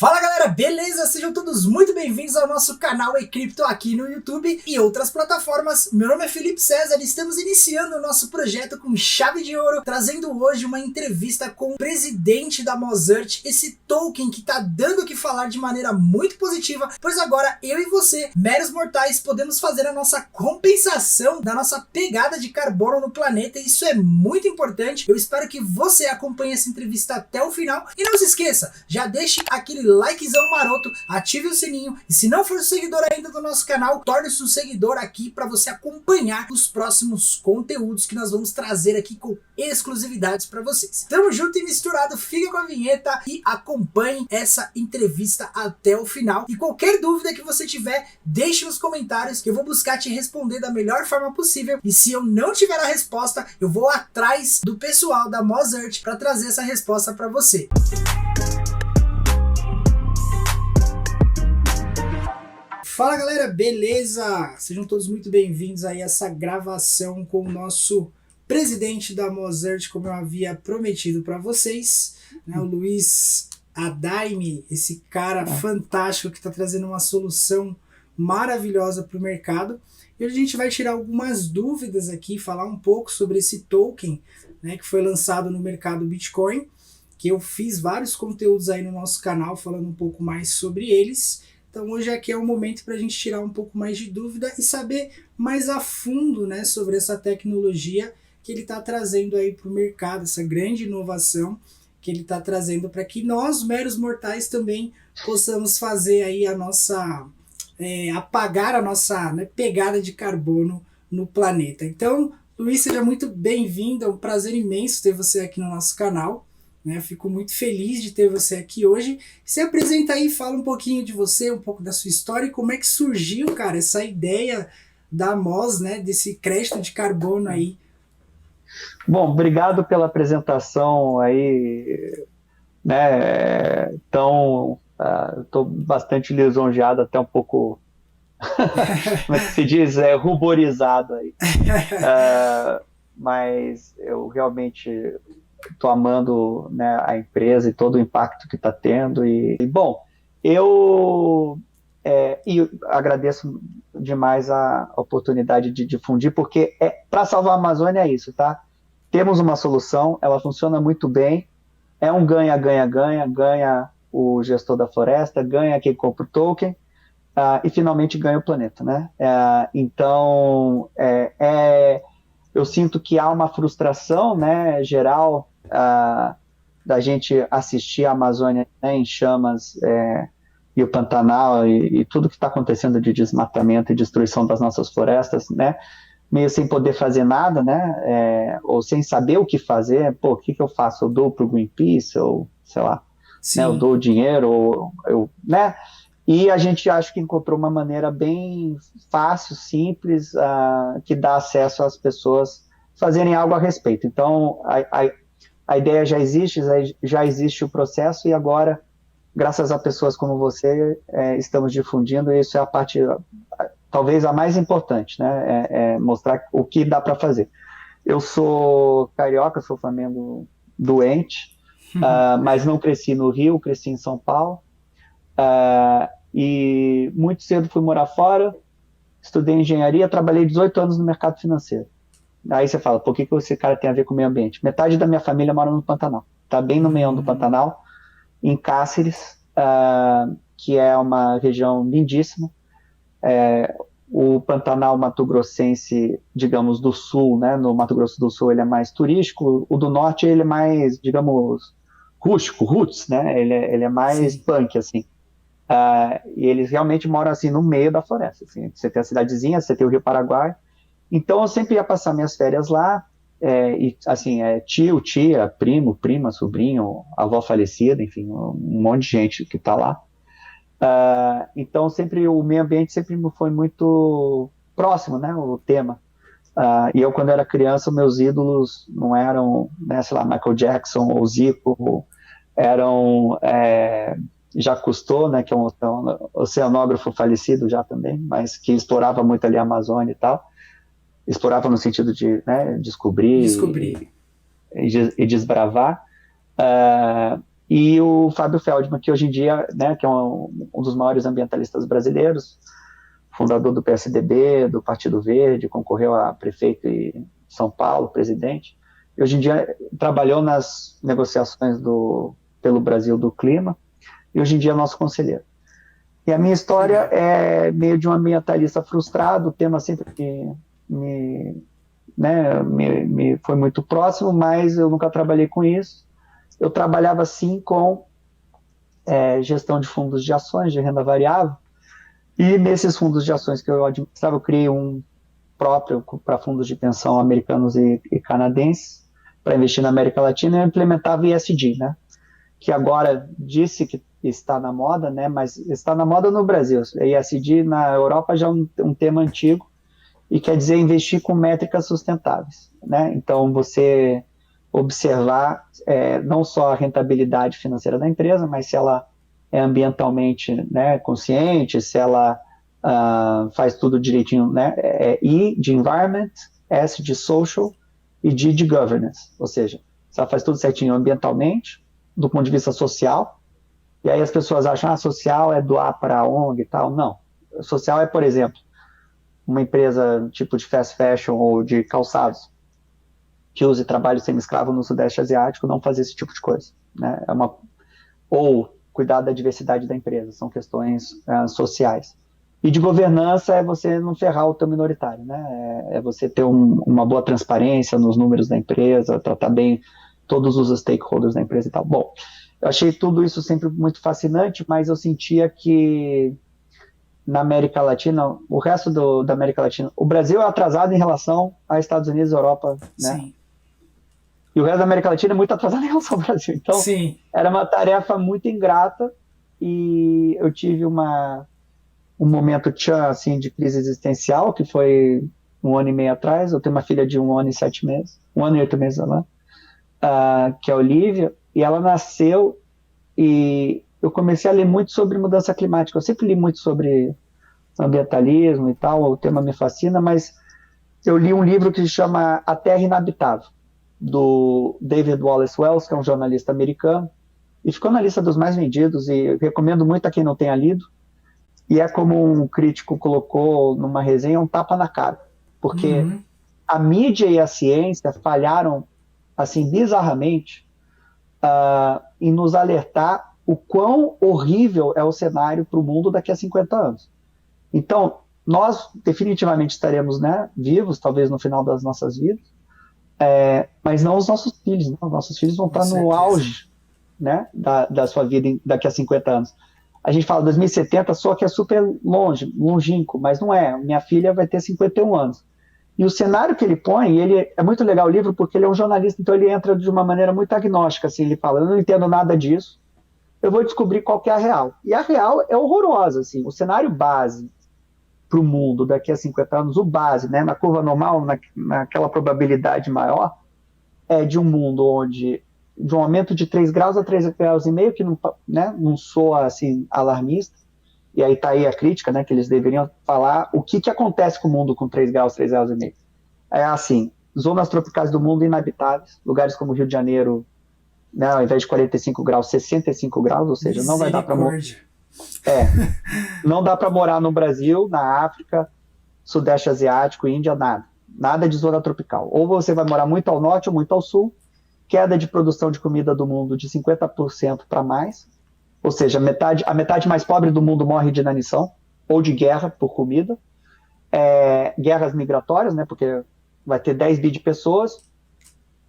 Fala galera, beleza? Sejam todos muito bem-vindos ao nosso canal eCrypto aqui no YouTube e outras plataformas. Meu nome é Felipe César e estamos iniciando o nosso projeto com chave de ouro, trazendo hoje uma entrevista com o presidente da Mozart, esse token que tá dando o que falar de maneira muito positiva, pois agora eu e você, meros mortais, podemos fazer a nossa compensação da nossa pegada de carbono no planeta e isso é muito importante. Eu espero que você acompanhe essa entrevista até o final e não se esqueça, já deixe aquele likezão maroto, ative o sininho e se não for seguidor ainda do nosso canal, torne-se um seguidor aqui para você acompanhar os próximos conteúdos que nós vamos trazer aqui com exclusividades para vocês. Tamo junto e misturado, fica com a vinheta e acompanhe essa entrevista até o final. E qualquer dúvida que você tiver, deixe nos comentários que eu vou buscar te responder da melhor forma possível. E se eu não tiver a resposta, eu vou atrás do pessoal da Mozart para trazer essa resposta para você. Fala galera, beleza? Sejam todos muito bem-vindos aí a essa gravação com o nosso presidente da Mozart, como eu havia prometido para vocês, né? O Luiz Adaime, esse cara fantástico que está trazendo uma solução maravilhosa para o mercado. E hoje a gente vai tirar algumas dúvidas aqui, falar um pouco sobre esse token, né, que foi lançado no mercado Bitcoin, que eu fiz vários conteúdos aí no nosso canal falando um pouco mais sobre eles. Então hoje aqui é o momento para a gente tirar um pouco mais de dúvida e saber mais a fundo, né, sobre essa tecnologia que ele está trazendo aí para o mercado, essa grande inovação que ele está trazendo para que nós, meros mortais, também possamos fazer aí a nossa, apagar a nossa, né, pegada de carbono no planeta. Então, Luiz, seja muito bem-vindo, é um prazer imenso ter você aqui no nosso canal. Fico muito feliz de ter você aqui hoje. Se apresenta aí, fala um pouquinho de você, um pouco da sua história e como é que surgiu, cara, essa ideia da MOS, né, desse crédito de carbono aí. Bom, obrigado pela apresentação aí, né, então estou bastante lisonjeado, até um pouco, como é que se diz, ruborizado aí, mas eu realmente estou amando, né, a empresa e todo o impacto que está tendo. Bom, eu agradeço demais a oportunidade de difundir, porque para salvar a Amazônia é isso, tá? Temos uma solução, ela funciona muito bem, é um ganha-ganha-ganha, ganha o gestor da floresta, ganha quem compra o token, e finalmente ganha o planeta, né? Então, eu sinto que há uma frustração, né, geral, da gente assistir a Amazônia, né, em chamas, e o Pantanal e tudo que está acontecendo de desmatamento e destruição das nossas florestas, né, meio sem poder fazer nada, né, ou sem saber o que fazer. Pô, o que eu faço? Eu dou para o Greenpeace, ou sei lá, né, eu dou dinheiro, ou né, e a gente acho que encontrou uma maneira bem fácil, simples, que dá acesso às pessoas fazerem algo a respeito. Então, a ideia já existe o processo, e agora, graças a pessoas como você, estamos difundindo, e isso é a parte, talvez a mais importante, né? Mostrar o que dá para fazer. Eu sou carioca, sou Flamengo doente, mas não cresci no Rio, cresci em São Paulo, e muito cedo fui morar fora, estudei engenharia, trabalhei 18 anos no mercado financeiro. Aí você fala, por que esse cara tem a ver com o meio ambiente? Metade da minha família mora no Pantanal, tá bem no meio do Pantanal, em Cáceres, que é uma região lindíssima. O Pantanal mato-grossense, digamos, do sul, né, no Mato Grosso do Sul, ele é mais turístico, o do norte ele é mais, digamos, rústico, roots, né, ele é mais punk, assim. E eles realmente moram assim no meio da floresta, assim. Você tem a cidadezinha, você tem o Rio Paraguai. Então eu sempre ia passar minhas férias lá, e assim, tio, tia, primo, prima, sobrinho, avó falecida, enfim, um monte de gente que está lá. Então sempre o meio ambiente sempre foi muito próximo, né, o tema. E eu, quando era criança, meus ídolos não eram, né, sei lá, Michael Jackson ou Zico, eram Jacques Cousteau, né, que é um oceanógrafo falecido já também, mas que explorava muito ali a Amazônia e tal. Explorava no sentido de, né, descobrir. E desbravar. e o Fábio Feldman, que hoje em dia, né, que é um dos maiores ambientalistas brasileiros, fundador do PSDB, do Partido Verde, concorreu a prefeito em São Paulo, presidente, e hoje em dia trabalhou nas negociações pelo Brasil do clima, e hoje em dia é nosso conselheiro. E a minha história é meio de um ambientalista frustrado, o tema sempre me foi muito próximo, mas eu nunca trabalhei com isso. Eu trabalhava sim com gestão de fundos de ações de renda variável, e nesses fundos de ações que eu administrava, eu criei um próprio para fundos de pensão americanos e canadenses, para investir na América Latina, e eu implementava ESG, né? Que agora disse que está na moda, né? Mas está na moda no Brasil. ESG na Europa já é um tema antigo, e quer dizer investir com métricas sustentáveis, né? Então, você observar não só a rentabilidade financeira da empresa, mas se ela é ambientalmente, né, consciente, se ela faz tudo direitinho, né? E de environment, S de social e G de governance, ou seja, se ela faz tudo certinho ambientalmente, do ponto de vista social, e aí as pessoas acham, social é doar para a ONG e tal. Não. Social é, por exemplo, uma empresa tipo de fast fashion ou de calçados que use trabalho semi-escravo no Sudeste Asiático, não fazer esse tipo de coisa, né? Ou cuidar da diversidade da empresa, são questões sociais. E de governança é você não ferrar o teu minoritário, né? É você ter uma boa transparência nos números da empresa, tratar bem todos os stakeholders da empresa e tal. Bom, eu achei tudo isso sempre muito fascinante, mas eu sentia que na América Latina, o resto da América Latina, o Brasil é atrasado em relação a Estados Unidos e Europa, né? Sim. E o resto da América Latina é muito atrasado em relação ao Brasil. Então, Sim. era uma tarefa muito ingrata, e eu tive um momento assim, de crise existencial, que foi 1 ano e meio atrás. Eu tenho uma filha de 1 ano e 7 meses, 1 ano e 8 meses lá, que é a Olivia, e ela nasceu, e eu comecei a ler muito sobre mudança climática. Eu sempre li muito sobre ambientalismo e tal, o tema me fascina, mas eu li um livro que se chama A Terra Inabitável, do David Wallace Wells, que é um jornalista americano, e ficou na lista dos mais vendidos, e eu recomendo muito a quem não tenha lido. E é como um crítico colocou numa resenha, um tapa na cara, porque a mídia e a ciência falharam, assim, bizarramente, em nos alertar o quão horrível é o cenário para o mundo daqui a 50 anos. Então, nós definitivamente estaremos, né, vivos, talvez no final das nossas vidas, mas não os nossos filhos, né? Os nossos filhos vão estar no auge, né, da sua vida daqui a 50 anos. A gente fala 2070, só que é super longínquo, mas não é. Minha filha vai ter 51 anos. E o cenário que ele põe, é muito legal o livro, porque ele é um jornalista, então ele entra de uma maneira muito agnóstica, assim, ele fala, eu não entendo nada disso, eu vou descobrir qual que é a real. E a real é horrorosa, assim, o cenário base para o mundo daqui a 50 anos, o base, né, na curva normal, naquela probabilidade maior, é de um mundo onde, de um aumento de 3 graus a 3,5 graus, que não, né, não soa assim, alarmista, e aí está aí a crítica, né, que eles deveriam falar o que acontece com o mundo com 3 graus, 3,5 graus. É assim, zonas tropicais do mundo inabitáveis, lugares como Rio de Janeiro, né, ao invés de 45 graus, 65 graus, ou seja, não vai dar para não dá para morar no Brasil, na África, Sudeste Asiático, Índia, nada de zona tropical. Ou você vai morar muito ao norte ou muito ao sul, queda de produção de comida do mundo de 50% para mais, ou seja, a metade mais pobre do mundo morre de inanição ou de guerra por comida, guerras migratórias, né, porque vai ter 10 bi de pessoas,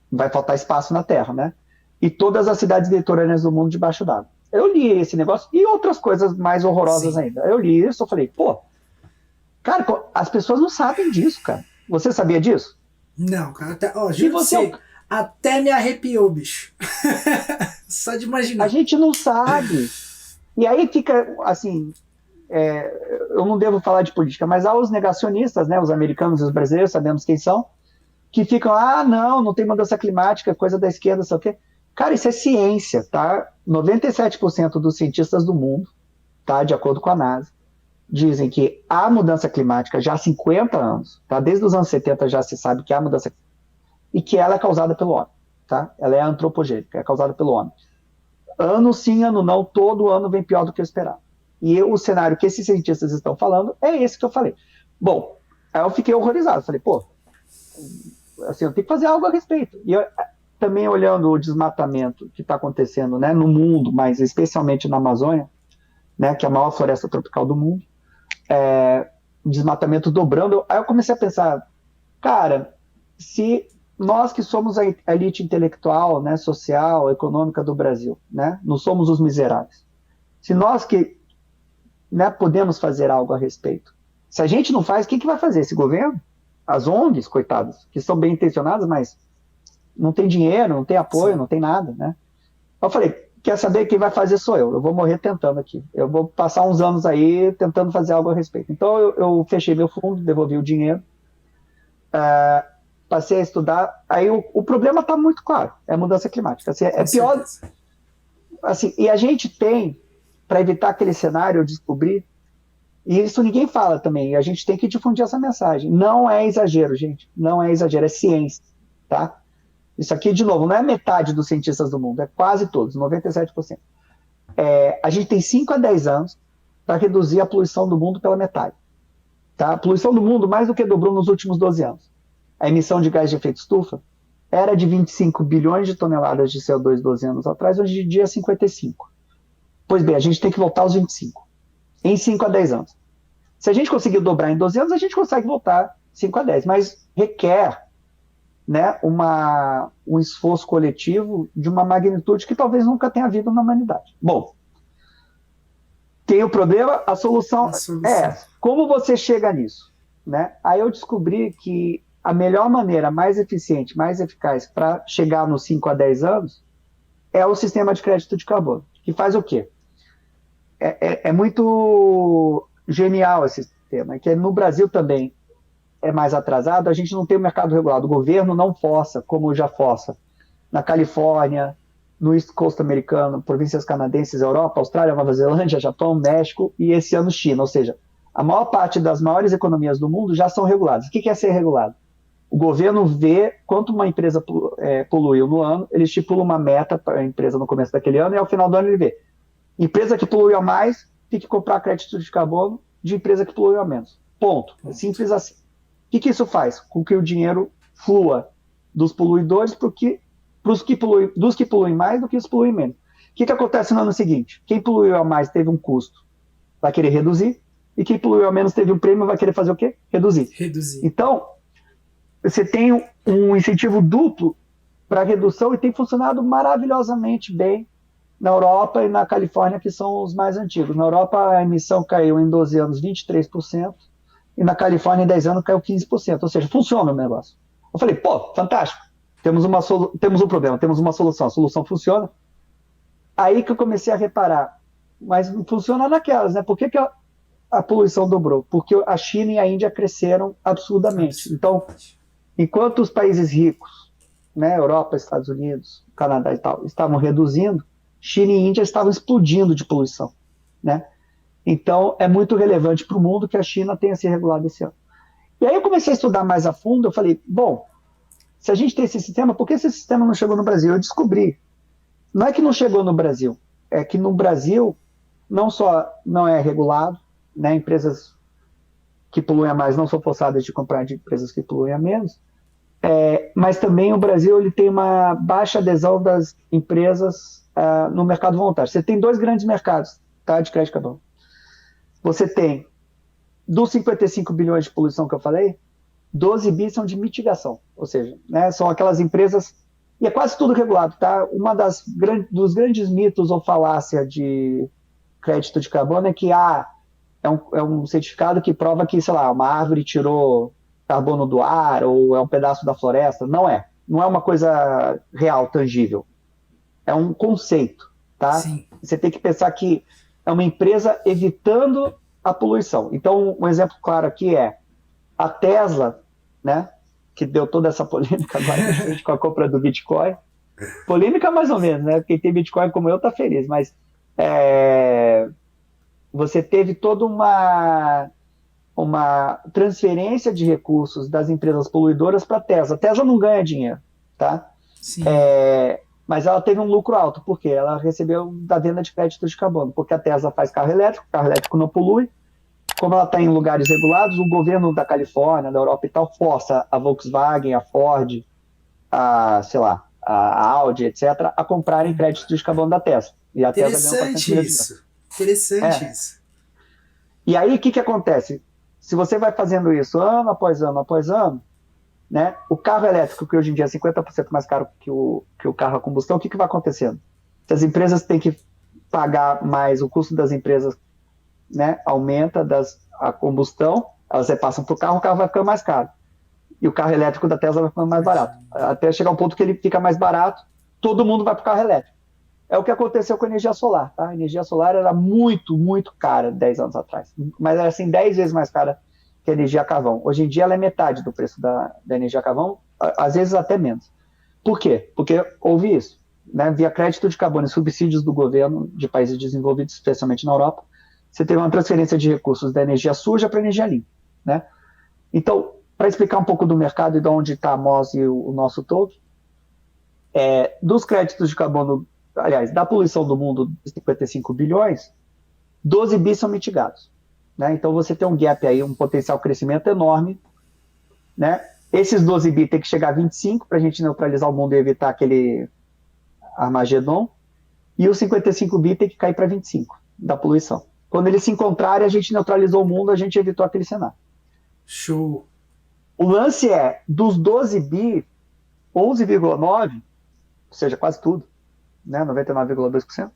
vai faltar espaço na Terra, né, e todas as cidades litorâneas do mundo debaixo d'água. Eu li esse negócio e outras coisas mais horrorosas ainda. Eu li isso, eu falei, cara, as pessoas não sabem disso, cara. Você sabia disso? Não, cara, juro até me arrepiou, bicho. Só de imaginar. A gente não sabe. E aí fica, assim, eu não devo falar de política, mas há os negacionistas, né, os americanos e os brasileiros, sabemos quem são, que ficam, não tem mudança climática, coisa da esquerda, sei o quê. Cara, isso é ciência, tá? 97% dos cientistas do mundo, tá, de acordo com a NASA, dizem que há mudança climática já há 50 anos, tá? Desde os anos 70 já se sabe que há mudança climática, e que ela é causada pelo homem, tá? Ela é antropogênica, é causada pelo homem. Ano sim, ano não, todo ano vem pior do que eu esperava. E o cenário que esses cientistas estão falando é esse que eu falei. Bom, aí eu fiquei horrorizado. Falei, pô, assim, eu tenho que fazer algo a respeito. E eu, também olhando o desmatamento que está acontecendo, né, no mundo, mas especialmente na Amazônia, né, que é a maior floresta tropical do mundo, o desmatamento dobrando. Aí eu comecei a pensar, cara, se nós que somos a elite intelectual, né, social, econômica do Brasil, né, não somos os miseráveis, se nós que, né, podemos fazer algo a respeito, se a gente não faz, quem que vai fazer? Esse governo? As ONGs, coitadas, que são bem intencionadas, mas não tem dinheiro, não tem apoio, Sim. não tem nada, né? Eu falei, quer saber quem vai fazer sou eu vou morrer tentando aqui, eu vou passar uns anos aí tentando fazer algo a respeito. Então eu fechei meu fundo, devolvi o dinheiro, passei a estudar, aí o problema está muito claro, é mudança climática. Assim, é Com pior, certeza. assim, e a gente tem, para evitar aquele cenário, eu descobri, e isso ninguém fala também, a gente tem que difundir essa mensagem. Não é exagero, gente, não é exagero, é ciência, tá? Isso aqui, de novo, não é metade dos cientistas do mundo, é quase todos, 97%. A gente tem 5 a 10 anos para reduzir a poluição do mundo pela metade. Tá? A poluição do mundo mais do que dobrou nos últimos 12 anos. A emissão de gás de efeito estufa era de 25 bilhões de toneladas de CO2 12 anos atrás, hoje em dia é 55. Pois bem, a gente tem que voltar aos 25, em 5 a 10 anos. Se a gente conseguir dobrar em 12 anos, a gente consegue voltar 5 a 10, mas requer, né, um esforço coletivo de uma magnitude que talvez nunca tenha havido na humanidade. Bom, tem o problema, a solução A é solução. essa. Como você chega nisso? Né? Aí eu descobri que a melhor maneira, mais eficiente, mais eficaz para chegar nos 5 a 10 anos é o sistema de crédito de carbono, que faz o quê? É muito genial esse sistema, que no Brasil também é mais atrasado, a gente não tem o mercado regulado, o governo não força, como já força na Califórnia, no East Coast americano, províncias canadenses, Europa, Austrália, Nova Zelândia, Japão, México e esse ano China. Ou seja, a maior parte das maiores economias do mundo já são reguladas. O que é ser regulado? O governo vê quanto uma empresa poluiu no ano, ele estipula uma meta para a empresa no começo daquele ano e ao final do ano ele vê. Empresa que poluiu a mais tem que comprar crédito de carbono de empresa que poluiu a menos. Ponto. É simples assim. O que isso faz? Com que o dinheiro flua dos poluidores dos que poluem mais do que os que poluem menos. O que acontece no ano seguinte? Quem poluiu a mais teve um custo, vai querer reduzir, e quem poluiu a menos teve um prêmio, vai querer fazer o quê? Reduzir. Reduzir. Então, você tem um incentivo duplo para redução e tem funcionado maravilhosamente bem na Europa e na Califórnia, que são os mais antigos. Na Europa, a emissão caiu em 12 anos 23%, e na Califórnia, em 10 anos, caiu 15%. Ou seja, funciona o negócio. Eu falei, pô, fantástico. Temos um problema, temos uma solução. A solução funciona. Aí que eu comecei a reparar. Mas não funciona naquelas, né? Por que a poluição dobrou? Porque a China e a Índia cresceram absurdamente. Então, enquanto os países ricos, né, Europa, Estados Unidos, Canadá e tal, estavam reduzindo, China e Índia estavam explodindo de poluição, né? Então, é muito relevante para o mundo que a China tenha se regulado esse ano. E aí eu comecei a estudar mais a fundo, eu falei, bom, se a gente tem esse sistema, por que esse sistema não chegou no Brasil? Eu descobri, não é que não chegou no Brasil, é que no Brasil não só não é regulado, né, empresas que poluem a mais não são forçadas de comprar de empresas que poluem a menos, mas também o Brasil ele tem uma baixa adesão das empresas no mercado voluntário. Você tem dois grandes mercados, tá, de crédito carbono. Você tem, dos 55 bilhões de poluição que eu falei, 12 bi são de mitigação, ou seja, né, são aquelas empresas, e é quase tudo regulado, tá? Dos grandes mitos ou falácia de crédito de carbono é que é um certificado que prova que, sei lá, uma árvore tirou carbono do ar ou é um pedaço da floresta. Não é uma coisa real, tangível. É um conceito, tá? Sim. Você tem que pensar que é uma empresa evitando a poluição. Então, um exemplo claro aqui é a Tesla, né, que deu toda essa polêmica agora com a compra do Bitcoin. Polêmica mais ou menos, né? Quem tem Bitcoin como eu tá feliz, mas você teve toda uma transferência de recursos das empresas poluidoras para a Tesla. A Tesla não ganha dinheiro, tá? Sim. mas ela teve um lucro alto, porque ela recebeu da venda de créditos de carbono, porque a Tesla faz carro elétrico não polui, como ela está em lugares regulados, o governo da Califórnia, da Europa e tal, força a Volkswagen, a Ford, sei lá, a Audi, etc., a comprarem créditos de carbono da Tesla. E a Tesla ganhou 400 Interessante milhões de dólares. isso. Interessante isso. E aí, o que acontece? Se você vai fazendo isso ano após ano após ano, né, o carro elétrico, que hoje em dia é 50% mais caro que o carro a combustão, o que vai acontecendo? Se as empresas têm que pagar mais, o custo das empresas, né, aumenta, a combustão, elas repassam para o carro vai ficando mais caro. E o carro elétrico da Tesla vai ficando mais barato. Até chegar um ponto que ele fica mais barato, todo mundo vai para o carro elétrico. É o que aconteceu com a energia solar. Tá? A energia solar era muito, muito cara 10 anos atrás. Mas era assim 10 vezes mais cara que a energia a carvão. Hoje em dia ela é metade do preço da energia a carvão, às vezes até menos. Por quê? Porque houve isso. Né? Via crédito de carbono e subsídios do governo de países desenvolvidos, especialmente na Europa, você teve uma transferência de recursos da energia suja para a energia limpa. Né? Então, para explicar um pouco do mercado e de onde está a MOS e o nosso token, dos créditos de carbono, aliás, da poluição do mundo de 55 bilhões, 12 bi são mitigados. Né? Então você tem um gap aí, um potencial crescimento enorme. Né? Esses 12 bi tem que chegar a 25 para a gente neutralizar o mundo e evitar aquele Armagedon. E os 55 bi tem que cair para 25 da poluição. Quando eles se encontrarem, a gente neutralizou o mundo, a gente evitou aquele cenário. Show! O lance dos 12 bi, 11,9, ou seja, quase tudo, né, 99,2%,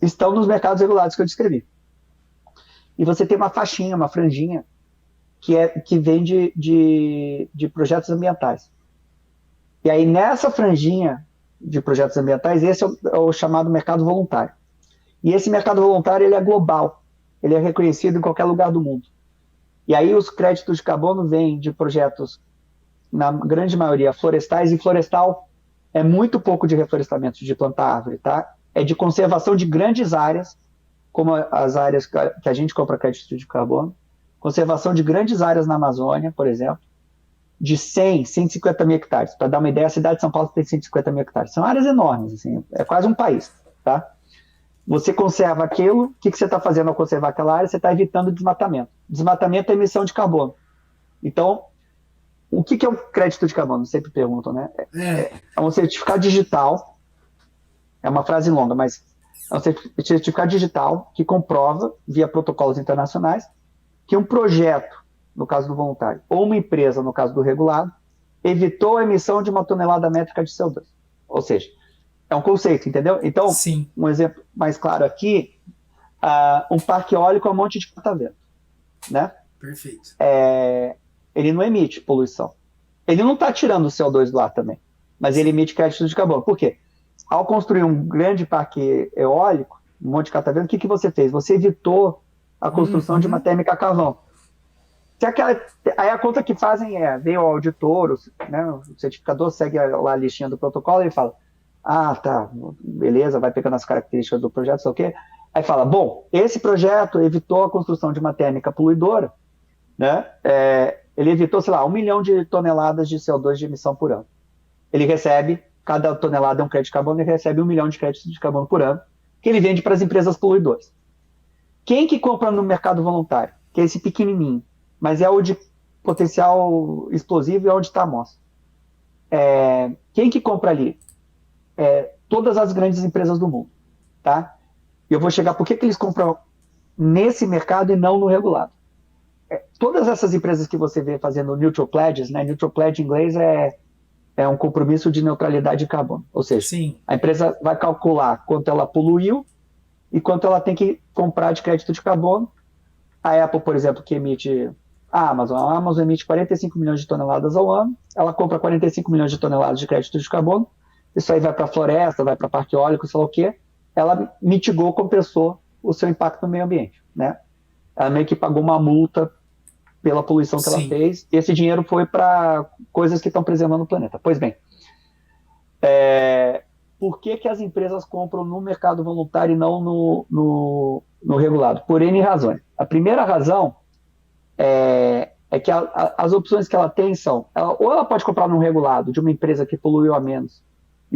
estão nos mercados regulados que eu descrevi. E você tem uma faixinha, uma franjinha, que vem de projetos ambientais. E aí, nessa franjinha de projetos ambientais, esse é o chamado mercado voluntário. E esse mercado voluntário ele é global, ele é reconhecido em qualquer lugar do mundo. E aí os créditos de carbono vêm de projetos, na grande maioria, florestais, e florestal é muito pouco de reflorestamento, de plantar árvore, tá? É de conservação de grandes áreas, como as áreas que a gente compra crédito de carbono, conservação de grandes áreas na Amazônia, por exemplo, de 100, 150 mil hectares. Para dar uma ideia, a cidade de São Paulo tem 150 mil hectares. São áreas enormes, assim, é quase um país, tá? Você conserva aquilo, o que você está fazendo ao conservar aquela área? Você está evitando desmatamento. Desmatamento é emissão de carbono. Então, o que é um crédito de carbono? Sempre perguntam, né? É um certificado digital, é uma frase longa, mas é um certificado digital que comprova, via protocolos internacionais, que um projeto, no caso do voluntário, ou uma empresa, no caso do regulado, evitou a emissão de 1 tonelada métrica de CO2. Ou seja, é um conceito, entendeu? Então, Sim. Um exemplo mais claro aqui, um parque eólico é um monte de catavento, né? Perfeito. Ele não emite poluição. Ele não está tirando o CO2 do ar também, mas ele emite crédito de carbono. Por quê? Ao construir um grande parque eólico, um monte de catavento, o que você fez? Você evitou a construção de uma térmica a carvão. Aí a conta que fazem vem o auditor, né, o certificador segue lá a listinha do protocolo e fala, tá, beleza, vai pegando as características do projeto, sei o quê. Aí fala, bom, esse projeto evitou a construção de uma térmica poluidora, né? Ele evitou, sei lá, 1 milhão de toneladas de CO2 de emissão por ano. Ele recebe, cada tonelada é um crédito de carbono, ele recebe 1 milhão de créditos de carbono por ano, que ele vende para as empresas poluidoras. Quem que compra no mercado voluntário? Que é esse pequenininho, mas é o de potencial explosivo e é onde está a amostra. Quem que compra ali? Todas as grandes empresas do mundo, tá? E eu vou chegar, por que eles compram nesse mercado e não no regulado? Todas essas empresas que você vê fazendo neutral pledges, né? Neutral pledge em inglês é um compromisso de neutralidade de carbono. Ou seja, Sim. A empresa vai calcular quanto ela poluiu e quanto ela tem que comprar de crédito de carbono. A Apple, por exemplo, que emite a Amazon emite 45 milhões de toneladas ao ano, ela compra 45 milhões de toneladas de crédito de carbono, isso aí vai para a floresta, vai para parque eólico, sei lá o quê, ela mitigou, compensou o seu impacto no meio ambiente, né? Ela meio que pagou uma multa pela poluição que ela fez, e esse dinheiro foi para coisas que estão preservando o planeta. Pois bem, por que as empresas compram no mercado voluntário e não no regulado? Por N razões. A primeira razão é que as opções que ela tem são, ou ela pode comprar num regulado de uma empresa que poluiu a menos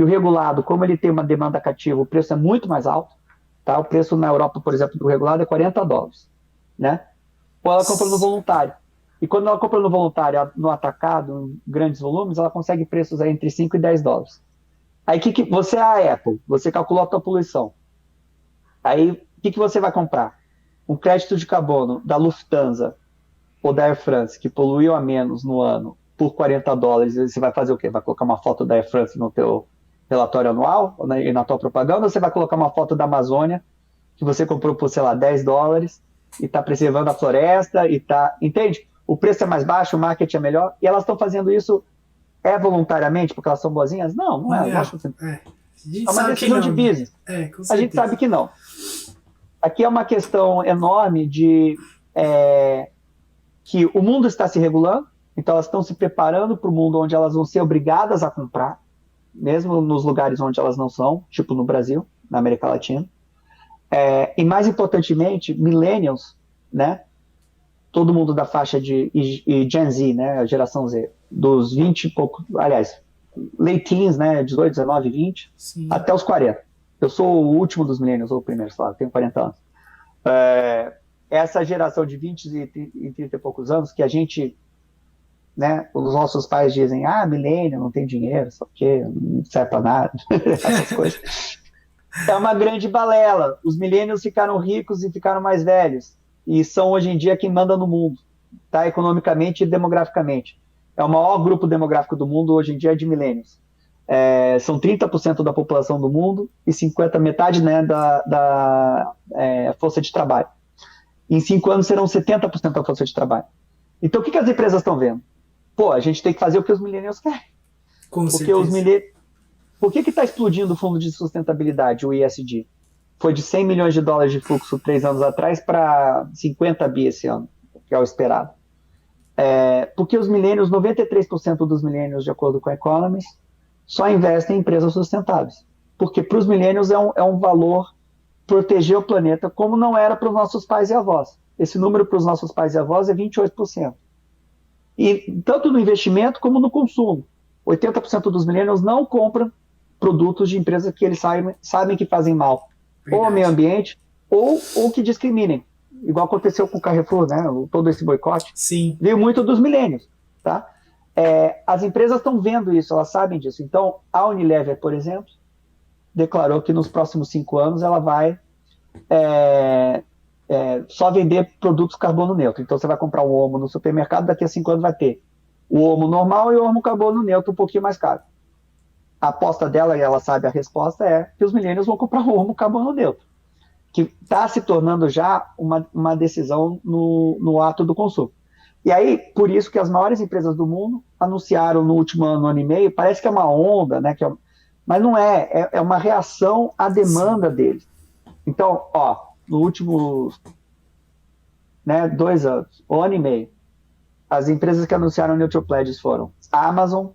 E o regulado, como ele tem uma demanda cativa, o preço é muito mais alto. Tá? O preço na Europa, por exemplo, do regulado é $40. Né? Ou ela compra no voluntário. E quando ela compra no voluntário, no atacado, em grandes volumes, ela consegue preços aí entre 5 e $10. Aí você é a Apple, você calculou a tua poluição. Aí o que você vai comprar? Um crédito de carbono da Lufthansa ou da Air France, que poluiu a menos no ano, por $40, e você vai fazer o quê? Vai colocar uma foto da Air France no teu relatório anual, e na tua propaganda, ou você vai colocar uma foto da Amazônia, que você comprou por, sei lá, $10, e está preservando a floresta, e tá... Entende? O preço é mais baixo, o marketing é melhor, e elas estão fazendo isso voluntariamente, porque elas são boazinhas? Não, não é. Lógico que... É uma decisão de business. Com a gente sabe que não. Aqui é uma questão enorme de que o mundo está se regulando, então elas estão se preparando para o mundo onde elas vão ser obrigadas a comprar, mesmo nos lugares onde elas não são, tipo no Brasil, na América Latina. E mais importantemente, millennials, né? Todo mundo da faixa de Gen Z, né? A geração Z, dos 20 e pouco, aliás, late teens, né? 18, 19, 20, Sim. Até os 40. Eu sou o último dos millennials, ou o primeiro, sei lá, tenho 40 anos. Essa geração de 20 e 30 e poucos anos, que a gente, né, os nossos pais dizem, millennial, não tem dinheiro, só que não serve para nada, essas coisas. É uma grande balela. Os millennials ficaram ricos e ficaram mais velhos, e são hoje em dia quem manda no mundo, tá? Economicamente e demograficamente. É o maior grupo demográfico do mundo hoje em dia é de millennials. São 30% da população do mundo e 50%, metade, né, da força de trabalho. Em 5 anos serão 70% da força de trabalho. Então o que as empresas estão vendo? Pô, a gente tem que fazer o que os millennials querem. Por que está explodindo o fundo de sustentabilidade, o ESG? Foi de $100 milhões de fluxo 3 anos atrás para 50 bi esse ano, que é o esperado. Porque os millennials, 93% dos millennials, de acordo com a Economist, só investem em empresas sustentáveis. Porque para os millennials é um valor proteger o planeta, como não era para os nossos pais e avós. Esse número para os nossos pais e avós é 28%. E tanto no investimento como no consumo. 80% dos millennials não compram produtos de empresas que eles sabem que fazem mal. Verdade. Ou ao meio ambiente, ou que discriminem. Igual aconteceu com o Carrefour, né? Todo esse boicote. Sim. Veio muito dos millennials. Tá? As empresas estão vendo isso, elas sabem disso. Então, a Unilever, por exemplo, declarou que nos próximos 5 anos ela vai só vender produtos carbono neutro. Então, você vai comprar um Omo no supermercado, daqui a 5 anos vai ter o Omo normal e o Omo carbono neutro um pouquinho mais caro. A aposta dela, e ela sabe a resposta, é que os millennials vão comprar o Omo carbono neutro, que está se tornando já uma decisão no ato do consumo. E aí, por isso que as maiores empresas do mundo anunciaram no último ano e meio, parece que é uma onda, né? Mas não é uma reação à demanda deles. Então, no último 2 anos, 1 ano e meio, as empresas que anunciaram Neutral Pledges foram Amazon,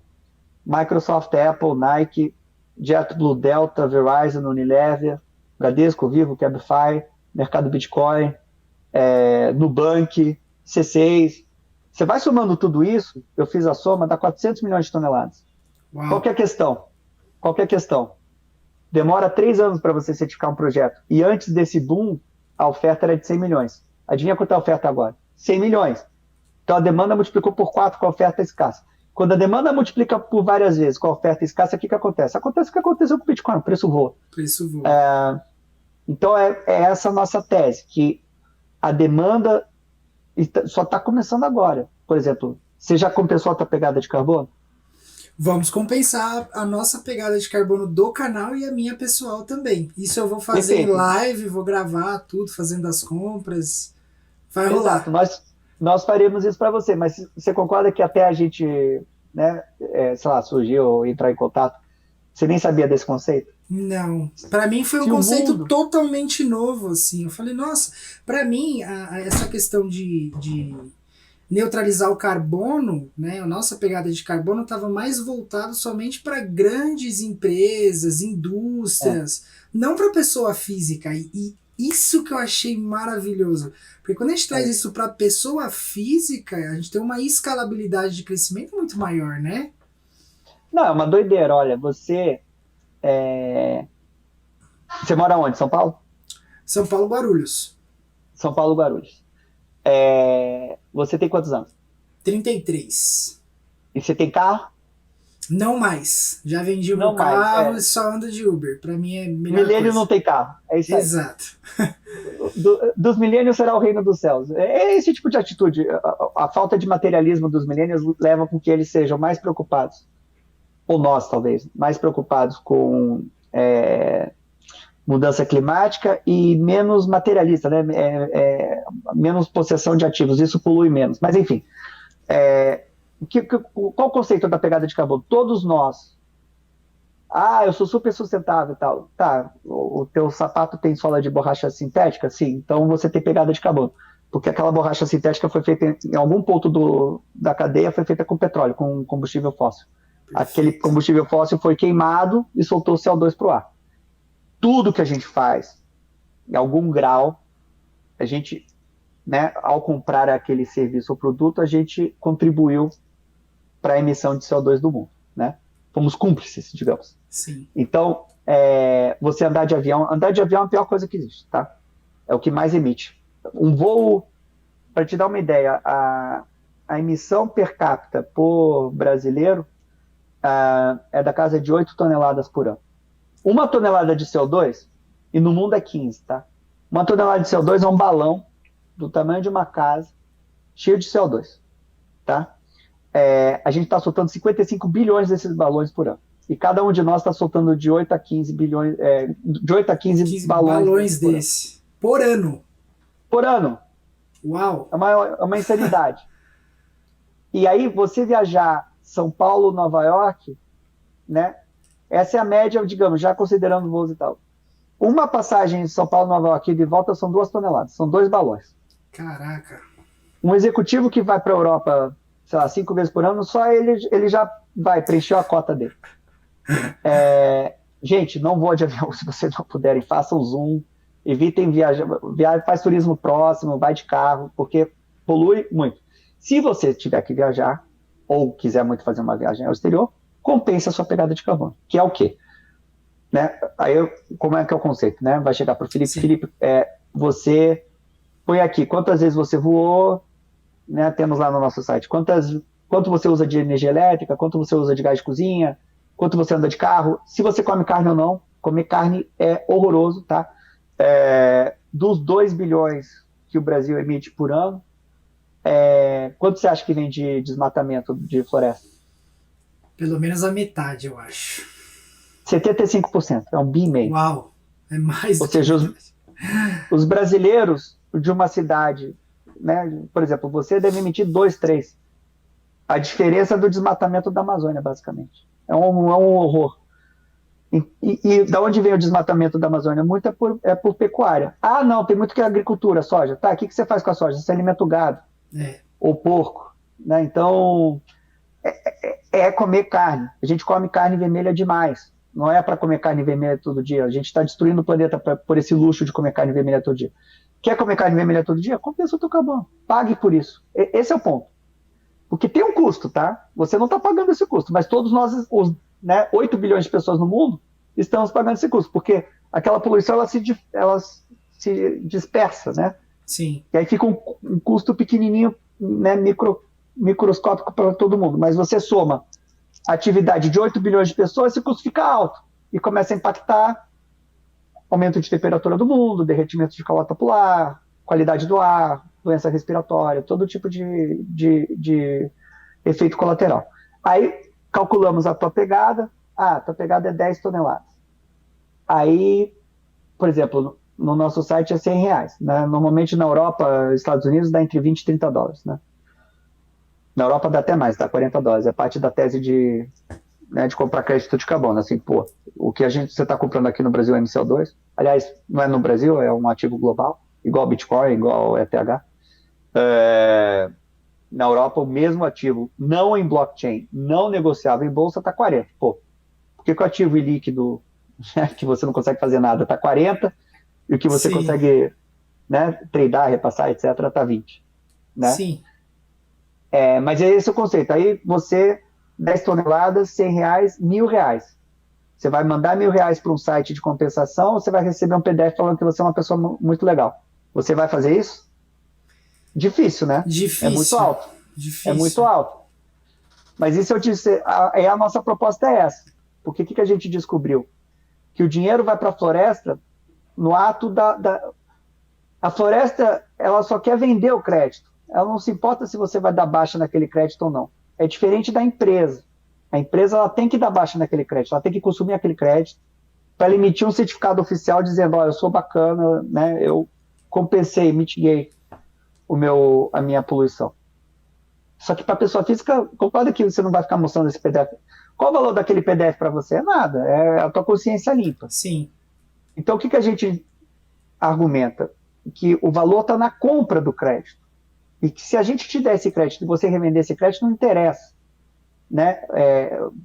Microsoft, Apple, Nike, JetBlue, Delta, Verizon, Unilever, Bradesco, Vivo, Cabify, Mercado Bitcoin, Nubank, C6. Você vai somando tudo isso, eu fiz a soma, dá 400 milhões de toneladas. Uau. Qual que é a questão? Demora 3 anos para você certificar um projeto. E antes desse boom, a oferta era de 100 milhões. Adivinha quanto é a oferta agora? 100 milhões. Então a demanda multiplicou por 4 com a oferta escassa. Quando a demanda multiplica por várias vezes com a oferta escassa, o que acontece? Acontece o que aconteceu com o Bitcoin, o preço voa. Então é essa a nossa tese, que a demanda só está começando agora. Por exemplo, você já compensou a tua pegada de carbono? Vamos compensar a nossa pegada de carbono do canal e a minha pessoal também. Isso eu vou fazer em live, vou gravar tudo, fazendo as compras. Vai rolar. Exato, nós faremos isso para você, mas você concorda que até a gente, né, surgir ou entrar em contato, você nem sabia desse conceito? Não, para mim foi um conceito totalmente novo, assim. Eu falei, nossa, para mim essa questão de neutralizar o carbono, né, a nossa pegada de carbono estava mais voltado somente para grandes empresas, indústrias, não para pessoa física. E isso que eu achei maravilhoso, porque quando a gente traz isso para pessoa física, a gente tem uma escalabilidade de crescimento muito maior, né? Não, é uma doideira. Olha, Você mora onde? São Paulo? São Paulo, Guarulhos. São Paulo, Guarulhos. Você tem quantos anos? 33. E você tem carro? Não mais. Já vendi o meu Não mais. carro e só ando de Uber. Pra mim é a melhor Milênio coisa. não tem carro. É isso aí. Exato. Dos milênios será o reino dos céus. É esse tipo de atitude. A falta de materialismo dos milênios leva com que eles sejam mais preocupados, ou nós talvez, mais preocupados com mudança climática e menos materialista, né? Menos possessão de ativos. Isso polui menos. Mas enfim, qual o conceito da pegada de carbono? Todos nós. Eu sou super sustentável e tal. Tá, o teu sapato tem sola de borracha sintética? Sim, então você tem pegada de carbono. Porque aquela borracha sintética foi feita em algum ponto da cadeia, foi feita com petróleo, com combustível fóssil. Perfeito. Aquele combustível fóssil foi queimado e soltou CO2 para o ar. Tudo que a gente faz, em algum grau, a gente, né, ao comprar aquele serviço ou produto, a gente contribuiu para a emissão de CO2 do mundo, né? Fomos cúmplices, digamos. Sim. Então, você andar de avião é a pior coisa que existe, tá? É o que mais emite. Um voo, para te dar uma ideia, a emissão per capita por brasileiro é da casa de 8 toneladas por ano. 1 tonelada de CO2, e no mundo é 15, tá? 1 tonelada de CO2 é um balão do tamanho de uma casa, cheio de CO2, tá? A gente está soltando 55 bilhões desses balões por ano. E cada um de nós está soltando de 8 a 15 bilhões, de 8 a 15 balões desse. Por ano. Por ano. Uau! É uma insanidade. E aí, você viajar São Paulo, Nova York, né? Essa é a média, digamos, já considerando voos e tal. Uma passagem de São Paulo, Nova York e de volta são 2 toneladas. São 2 balões. Caraca! Um executivo que vai para a Europa, sei lá, 5 vezes por ano, só ele já vai preencher a cota dele. Gente, não voa de avião se vocês não puderem, façam zoom, evitem viajar, faz turismo próximo, vai de carro, porque polui muito. Se você tiver que viajar, ou quiser muito fazer uma viagem ao exterior, compensa a sua pegada de carbono, que é o quê? Né? Como é que é o conceito? Né? Vai chegar para o Felipe. Sim. Felipe, você põe aqui quantas vezes você voou, né? Temos lá no nosso site quanto você usa de energia elétrica, quanto você usa de gás de cozinha, quanto você anda de carro, se você come carne ou não. Comer carne é horroroso, tá? Dos 2 bilhões que o Brasil emite por ano, quanto você acha que vem de desmatamento de floresta? Pelo menos a metade, eu acho. 75%, é 1,5 bi. Uau, é mais do que... Ou seja, os brasileiros de uma cidade, né, por exemplo, você deve emitir 2, 3. A diferença do desmatamento da Amazônia, basicamente. É um horror. E da onde vem o desmatamento da Amazônia? Muito é por pecuária. Não, tem muito que é agricultura, soja. Tá, o que você faz com a soja? Você alimenta o gado. Ou porco. Né? Então, comer carne. A gente come carne vermelha demais. Não é para comer carne vermelha todo dia. A gente está destruindo o planeta por esse luxo de comer carne vermelha todo dia. Quer comer carne vermelha todo dia? Compensa o teu carbono. Pague por isso. Esse é o ponto. Porque tem um custo, tá? Você não está pagando esse custo, mas todos nós, 8 bilhões de pessoas no mundo, estamos pagando esse custo, porque aquela poluição ela se dispersa, né? Sim. E aí fica um custo pequenininho, né, microscópico para todo mundo. Mas você soma a atividade de 8 bilhões de pessoas, esse custo fica alto e começa a impactar aumento de temperatura do mundo, derretimento de calota polar, qualidade do ar, doença respiratória, todo tipo de efeito colateral. Aí calculamos a tua pegada, tua pegada é 10 toneladas. Aí, por exemplo, no nosso site é R$100, né? Normalmente na Europa, Estados Unidos, dá entre 20 e 30 dólares, né? Na Europa dá até mais, dá 40 dólares. É parte da tese de comprar crédito de carbono. Assim, o que você está comprando aqui no Brasil é MCO2. Aliás, não é no Brasil, é um ativo global, igual Bitcoin, igual ETH. Na Europa, o mesmo ativo, não em blockchain, não negociável em bolsa, está 40. Por que o ativo ilíquido, que você não consegue fazer nada, está 40, e o que você consegue, né, tradar, repassar, etc., está 20. Né? Sim. Mas é esse o conceito. Aí você, 10 toneladas, R$100, R$1.000. Você vai mandar R$ 1.000 para um site de compensação ou você vai receber um PDF falando que você é uma pessoa muito legal? Você vai fazer isso? Difícil, né? É muito Difícil. alto. É muito Difícil. alto. Mas isso eu disse, a nossa proposta é essa. Porque o que a gente descobriu? Que o dinheiro vai para a floresta no ato A floresta, ela só quer vender o crédito. Ela não se importa se você vai dar baixa naquele crédito ou não. É diferente da empresa. A empresa ela tem que dar baixa naquele crédito, ela tem que consumir aquele crédito para emitir um certificado oficial dizendo, eu sou bacana, né? Eu compensei, mitiguei a minha poluição. Só que para a pessoa física, concorda que você não vai ficar mostrando esse PDF. Qual o valor daquele PDF para você? É nada, é a tua consciência limpa. Sim. Então, o que a gente argumenta? Que o valor está na compra do crédito. E que se a gente te der esse crédito e você revender esse crédito, não interessa. Né?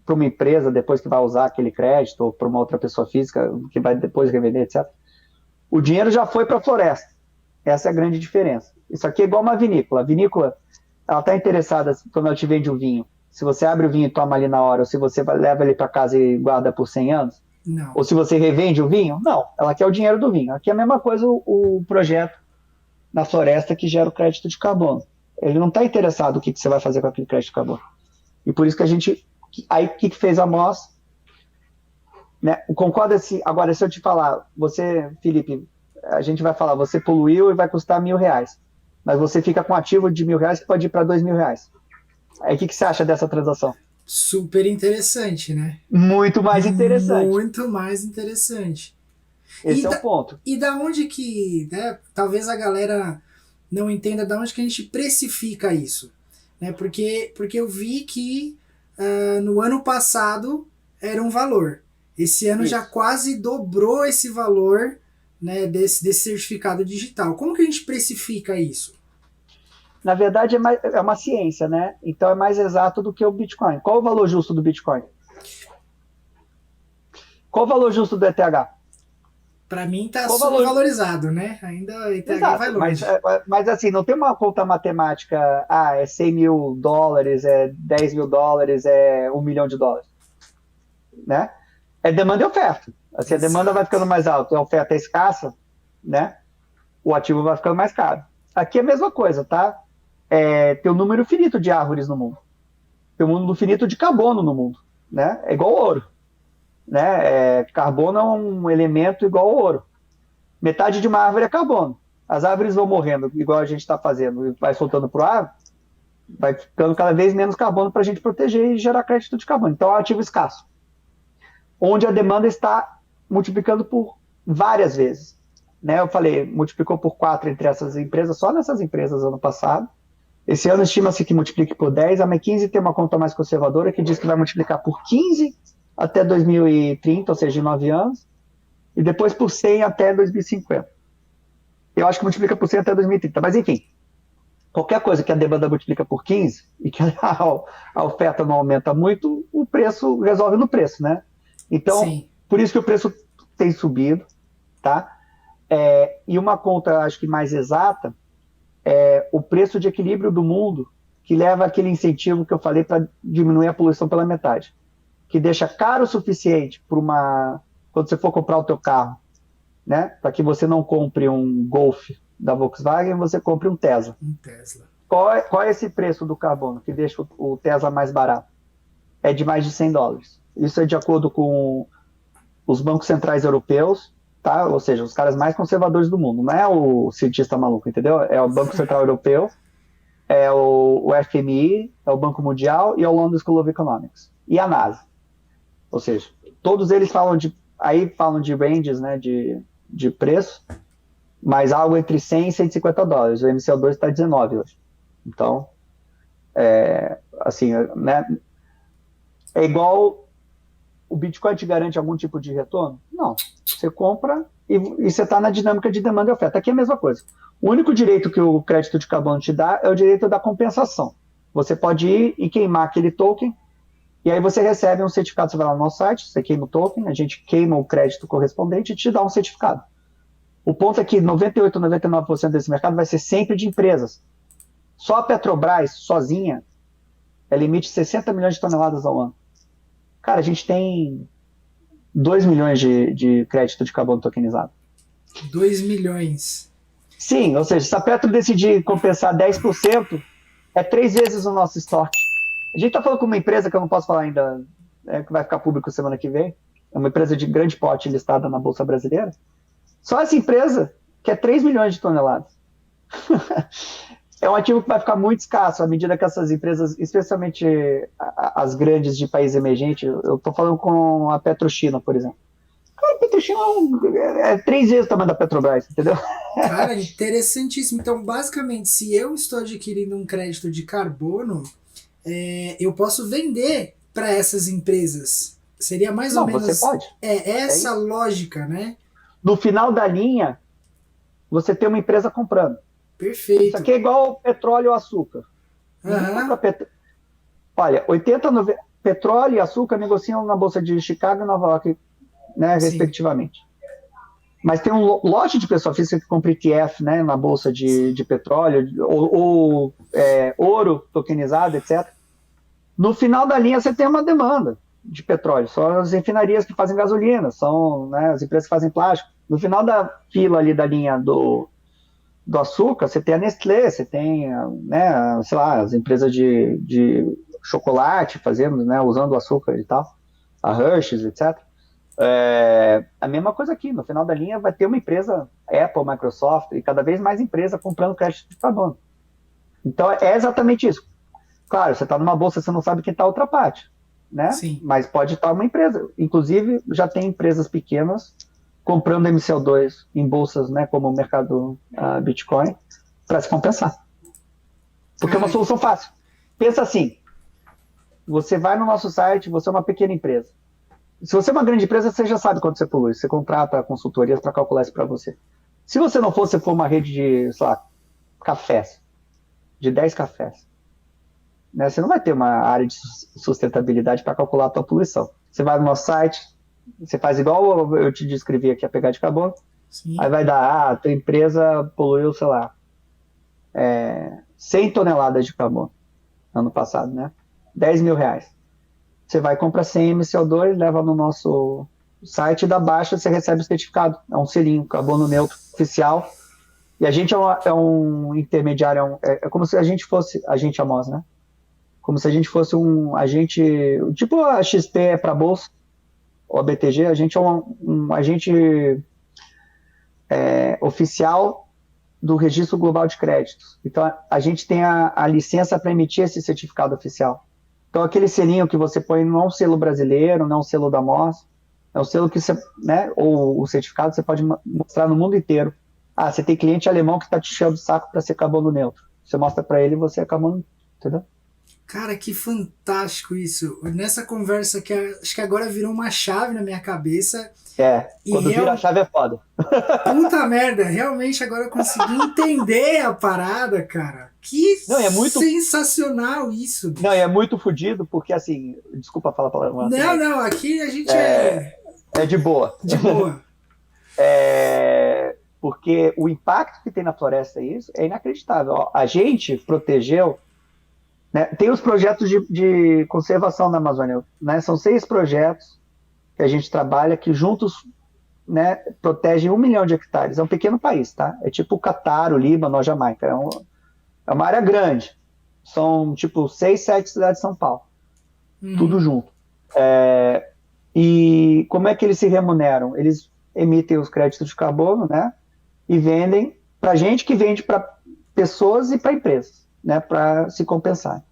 Para uma empresa depois que vai usar aquele crédito, ou para uma outra pessoa física que vai depois revender, etc. O dinheiro já foi para a floresta. Essa é a grande diferença. Isso aqui é igual uma vinícola. A vinícola, ela está interessada quando ela te vende o vinho. Se você abre o vinho e toma ali na hora, ou se você leva ele para casa e guarda por 100 anos, Não. ou se você revende o vinho, não. Ela quer o dinheiro do vinho. Aqui é a mesma coisa o projeto na floresta que gera o crédito de carbono. Ele não está interessado no que você vai fazer com aquele crédito de carbono. E por isso que a gente... Aí, o que fez a MOS? Né? Concorda se... Agora, se eu te falar, você, Felipe, a gente vai falar, você poluiu e vai custar R$ 1.000. Mas você fica com um ativo de R$ 1.000 que pode ir para R$ 2.000. Aí, o que você acha dessa transação? Super interessante, né? Muito mais interessante. Muito mais interessante. Esse é o ponto. E da onde que, né, talvez a galera não entenda da onde que a gente precifica isso, né? Porque eu vi que no ano passado era um valor. Esse ano já quase dobrou esse valor, né, desse certificado digital. Como que a gente precifica isso? Na verdade, é uma ciência, né? Então é mais exato do que o Bitcoin. Qual o valor justo do Bitcoin? Qual o valor justo do ETH? Para mim tá subvalorizado, né? Ainda o ETH vai longe. Mas assim, não tem uma conta matemática, é $100.000, é $10.000, é $1 milhão, né? É demanda e oferta. Assim, a demanda vai ficando mais alta, a oferta é escassa, né? O ativo vai ficando mais caro. Aqui é a mesma coisa, tá? Tem um número finito de árvores no mundo. Tem um número finito de carbono no mundo, né? É igual ouro. Né? Carbono é um elemento igual ao ouro. Metade de uma árvore é carbono. As árvores vão morrendo, igual a gente está fazendo, e vai soltando para o ar, vai ficando cada vez menos carbono para a gente proteger e gerar crédito de carbono. Então é um ativo escasso. Onde a demanda está multiplicando por várias vezes. Né? Eu falei, multiplicou por 4 entre essas empresas, só nessas empresas ano passado. Esse ano estima-se que multiplique por 10. A McKinsey tem uma conta mais conservadora que diz que vai multiplicar por 15 até 2030, ou seja, em 9 anos, e depois por 100 até 2050. Eu acho que multiplica por 100 até 2030, mas enfim, qualquer coisa que a demanda multiplica por 15 e que a oferta não aumenta muito, o preço resolve no preço, né? Então, sim, por isso que o preço tem subido, tá? E uma conta, acho que mais exata, é o preço de equilíbrio do mundo, que leva aquele incentivo que eu falei para diminuir a poluição pela metade, que deixa caro o suficiente para quando você for comprar o teu carro, né? Para que você não compre um Golf da Volkswagen, você compre um Tesla. Um Tesla. Qual é esse preço do carbono que deixa o Tesla mais barato? É de mais de $100. Isso é de acordo com os bancos centrais europeus, tá? Ou seja, os caras mais conservadores do mundo. Não é o cientista maluco, entendeu? É o Banco Central Europeu, é o FMI, é o Banco Mundial e é o London School of Economics. E a NASA. Ou seja, todos eles falam de ranges, né, de preço, mas algo entre 100 e $150. O MCO2 está 19 hoje. Então, assim, né, é igual o Bitcoin te garante algum tipo de retorno? Não. Você compra e você está na dinâmica de demanda e oferta. Aqui é a mesma coisa. O único direito que o crédito de carbono te dá é o direito da compensação. Você pode ir e queimar aquele token, e aí você recebe um certificado. Você vai lá no nosso site, você queima o token, a gente queima o crédito correspondente e te dá um certificado. O ponto é que 98% ou 99% desse mercado vai ser sempre de empresas. Só a Petrobras, sozinha, ela emite 60 milhões de toneladas ao ano. Cara, a gente tem 2 milhões de crédito de carbono tokenizado. 2 milhões. Sim, ou seja, se a Petro decidir compensar 10%, é 3 vezes o nosso estoque. A gente está falando com uma empresa que eu não posso falar ainda, que vai ficar público semana que vem, é uma empresa de grande porte listada na Bolsa Brasileira. Só essa empresa quer 3 milhões de toneladas. É um ativo que vai ficar muito escasso à medida que essas empresas, especialmente as grandes de países emergentes, eu estou falando com a PetroChina, por exemplo. Cara, a PetroChina é 3 vezes o tamanho da Petrobras, entendeu? Cara, interessantíssimo. Então, basicamente, se eu estou adquirindo um crédito de carbono, eu posso vender para essas empresas. Seria mais ou Não, menos você pode. Essa lógica, né? No final da linha, você tem uma empresa comprando. Perfeito. Isso aqui é igual petróleo ou açúcar. Olha, 90, petróleo e açúcar negociam na Bolsa de Chicago e Nova York, né, respectivamente. Mas tem um lote de pessoa física que compra ETF, né, na Bolsa de petróleo, ou ouro tokenizado, etc. No final da linha, você tem uma demanda de petróleo. São as refinarias que fazem gasolina, são, né, as empresas que fazem plástico. No final da fila ali da linha do açúcar, você tem a Nestlé, você tem, né, sei lá, as empresas de chocolate fazendo, né, usando o açúcar e tal, a Hershey's, etc. A mesma coisa aqui, no final da linha vai ter uma empresa, Apple, Microsoft, e cada vez mais empresa comprando crédito de carbono. Então é exatamente isso. Claro, você está numa bolsa, você não sabe quem está a outra parte, né? Sim. Mas pode estar uma empresa. Inclusive, já tem empresas pequenas comprando MCO2 em bolsas, né, como o mercado Bitcoin, para se compensar. Porque é uma solução fácil. Pensa assim, você vai no nosso site, você é uma pequena empresa. Se você é uma grande empresa, você já sabe quanto você polui. Você contrata consultorias para calcular isso para você. Se você não for, você for uma rede de, sei lá, cafés, de 10 cafés, né, você não vai ter uma área de sustentabilidade para calcular a tua poluição. Você vai no nosso site, você faz igual eu te descrevi aqui a pegada de carbono. Sim. Aí vai dar, a tua empresa poluiu, sei lá, 100 toneladas de carbono ano passado, né? 10 mil reais. Você vai comprar 100 MCO2, leva no nosso site, dá baixa, você recebe o certificado. É um selinho, carbono neutro oficial. E a gente é um intermediário, é como se a gente fosse, a Amos, né? Como se a gente fosse um agente, tipo a XP é para a Bolsa, ou a BTG, a gente é um agente oficial do Registro Global de Créditos. Então, a gente tem a licença para emitir esse certificado oficial. Então, aquele selinho que você põe não é um selo brasileiro, não é um selo da MOS, é um selo que você, né, ou o certificado você pode mostrar no mundo inteiro. Ah, você tem cliente alemão que está te enchendo o saco para ser carbono neutro. Você mostra para ele e você é carbono, entendeu? Cara, que fantástico isso. Nessa conversa que acho que agora virou uma chave na minha cabeça. Quando vira a chave é foda. Puta merda, realmente agora eu consegui entender a parada, cara. Que sensacional isso. Bicho. Não, é muito fodido, porque assim, desculpa falar a palavra. Não, aqui a gente é de boa. De boa. Porque o impacto que tem na floresta isso é inacreditável. Ó, a gente protegeu, né, tem os projetos de conservação na Amazônia, né, são 6 projetos que a gente trabalha que juntos, né, protegem 1 milhão de hectares. É um pequeno país, tá? É tipo o Catar, o Líbano, a Jamaica. É uma área grande. São tipo 6, 7 cidades de São Paulo. Tudo junto. E como é que eles se remuneram? Eles emitem os créditos de carbono, né? E vendem para gente, que vende para pessoas e para empresas, né? Para se compensar.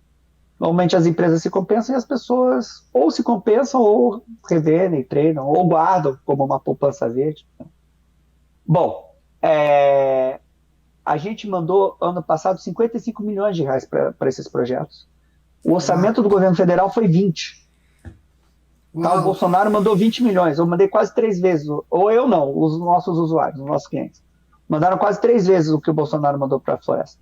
Normalmente as empresas se compensam e as pessoas ou se compensam ou revendem, treinam, ou guardam como uma poupança verde. Bom, a gente mandou ano passado 55 milhões de reais para esses projetos. O orçamento do governo federal foi 20. Tá, o Bolsonaro mandou 20 milhões, eu mandei quase 3 vezes, ou eu não, os nossos usuários, os nossos clientes. Mandaram quase 3 vezes o que o Bolsonaro mandou para a floresta.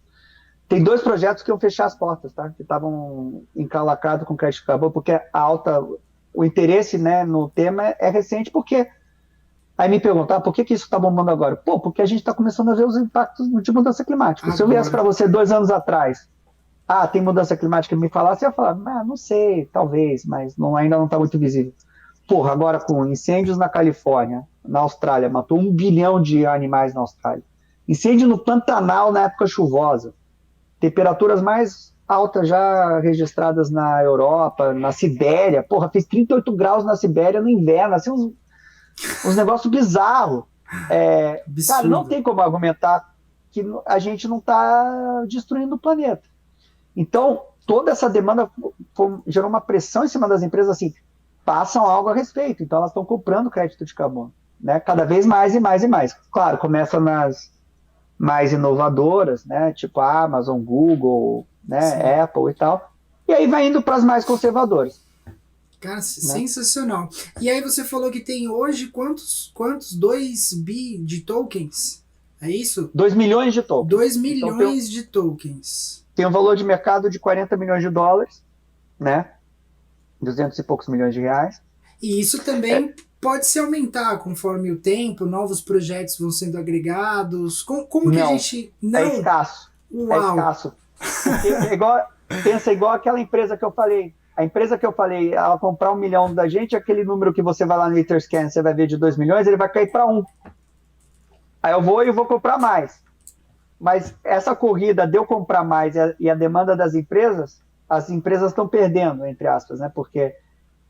Tem 2 projetos que iam fechar as portas, tá? Que estavam encalacados com crédito de carbono, porque o interesse, né, no tema é recente, porque aí me perguntar por que isso está bombando agora? Pô, porque a gente está começando a ver os impactos de mudança climática. Se eu viesse para você 2 anos atrás, tem mudança climática, me falasse, eu ia falar, não sei, talvez, mas ainda não está muito visível. Porra, agora com incêndios na Califórnia, na Austrália, matou 1 bilhão de animais na Austrália. Incêndio no Pantanal na época chuvosa. Temperaturas mais altas já registradas na Europa, na Sibéria. Porra, fez 38 graus na Sibéria no inverno. Assim, uns negócios bizarros. Cara, não Absurdo. tem como argumentar que a gente não está destruindo o planeta. Então, toda essa demanda gerou uma pressão em cima das empresas assim, façam algo a respeito. Então, elas estão comprando crédito de carbono, né? Cada vez mais e mais e mais. Claro, começa nas mais inovadoras, né? Tipo a Amazon, Google, Sim. né? Apple e tal. E aí vai indo para as mais conservadoras. Cara, Né? sensacional. E aí você falou que tem hoje quantos 2 bi de tokens? É isso? 2 milhões de tokens. 2 Então, milhões de tokens. tem um valor de mercado de 40 milhões de dólares, né? 200 e poucos milhões de reais. E isso também pode se aumentar conforme o tempo, novos projetos vão sendo agregados. Como que a Não, gente. é Não! escasso. É Uau! escasso. Porque pensa igual aquela empresa que eu falei. A empresa que eu falei, ela comprar 1 milhão da gente, aquele número que você vai lá no Etherscan, você vai ver de 2 milhões, ele vai cair para 1. Aí eu vou comprar mais. Mas essa corrida de eu comprar mais e a demanda das empresas, as empresas estão perdendo, entre aspas, né? Porque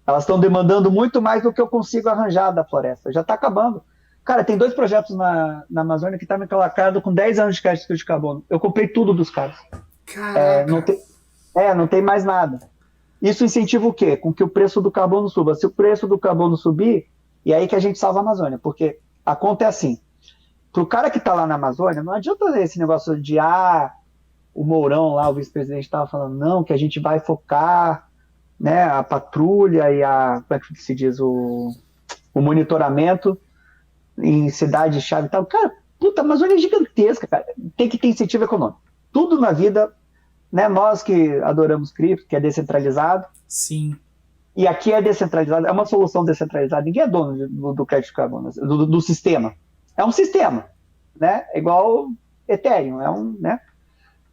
elas estão demandando muito mais do que eu consigo arranjar da floresta. Já está acabando. Cara, tem 2 projetos na Amazônia que estão me calacrado com 10 anos de crédito de carbono. Eu comprei tudo dos caras. Não Caraca! tem, não tem mais nada. Isso incentiva o quê? Com que o preço do carbono suba. Se o preço do carbono subir, e aí que a gente salva a Amazônia. Porque a conta é assim. Para o cara que está lá na Amazônia, não adianta esse negócio de, o Mourão lá, o vice-presidente, estava falando, não, que a gente vai focar, né, a patrulha e como é que se diz, o monitoramento em cidade-chave e tal. Cara, puta, a Amazônia é gigantesca, cara. Tem que ter incentivo econômico. Tudo na vida, né, nós que adoramos cripto, que é descentralizado, Sim. e aqui é descentralizado, é uma solução descentralizada, ninguém é dono do crédito de carbono, do sistema. É um sistema, né? É igual Ethereum, né?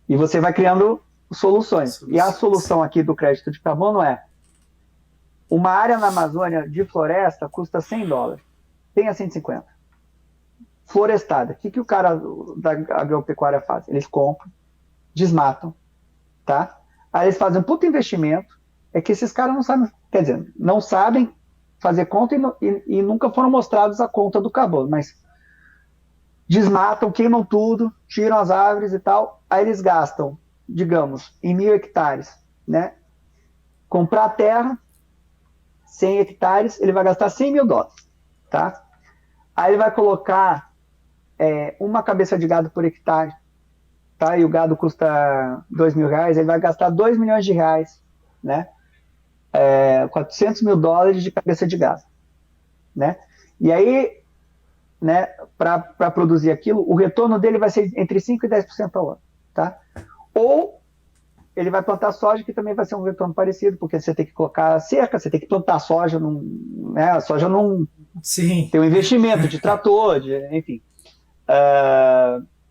E você vai criando soluções. E a solução aqui do crédito de carbono é uma área na Amazônia de floresta custa $100. Tenha 150. Florestada. O que o cara da agropecuária faz? Eles compram, desmatam, tá? Aí eles fazem um puto investimento, é que esses caras não sabem, quer dizer, não sabem fazer conta e nunca foram mostrados a conta do carbono, mas desmatam, queimam tudo, tiram as árvores e tal, aí eles gastam, digamos, em 1.000 hectares, né? Comprar terra, 100 hectares, ele vai gastar $100 mil, tá? Aí ele vai colocar uma cabeça de gado por hectare, tá? E o gado custa R$ 2.000, ele vai gastar R$ 2 milhões, né? $400 mil de cabeça de gado, né? E aí, né, para produzir aquilo, o retorno dele vai ser entre 5% e 10% ao ano, tá? Ou ele vai plantar soja, que também vai ser um retorno parecido, porque você tem que colocar cerca, você tem que plantar soja, né, a soja não Sim. tem um investimento de trator, enfim.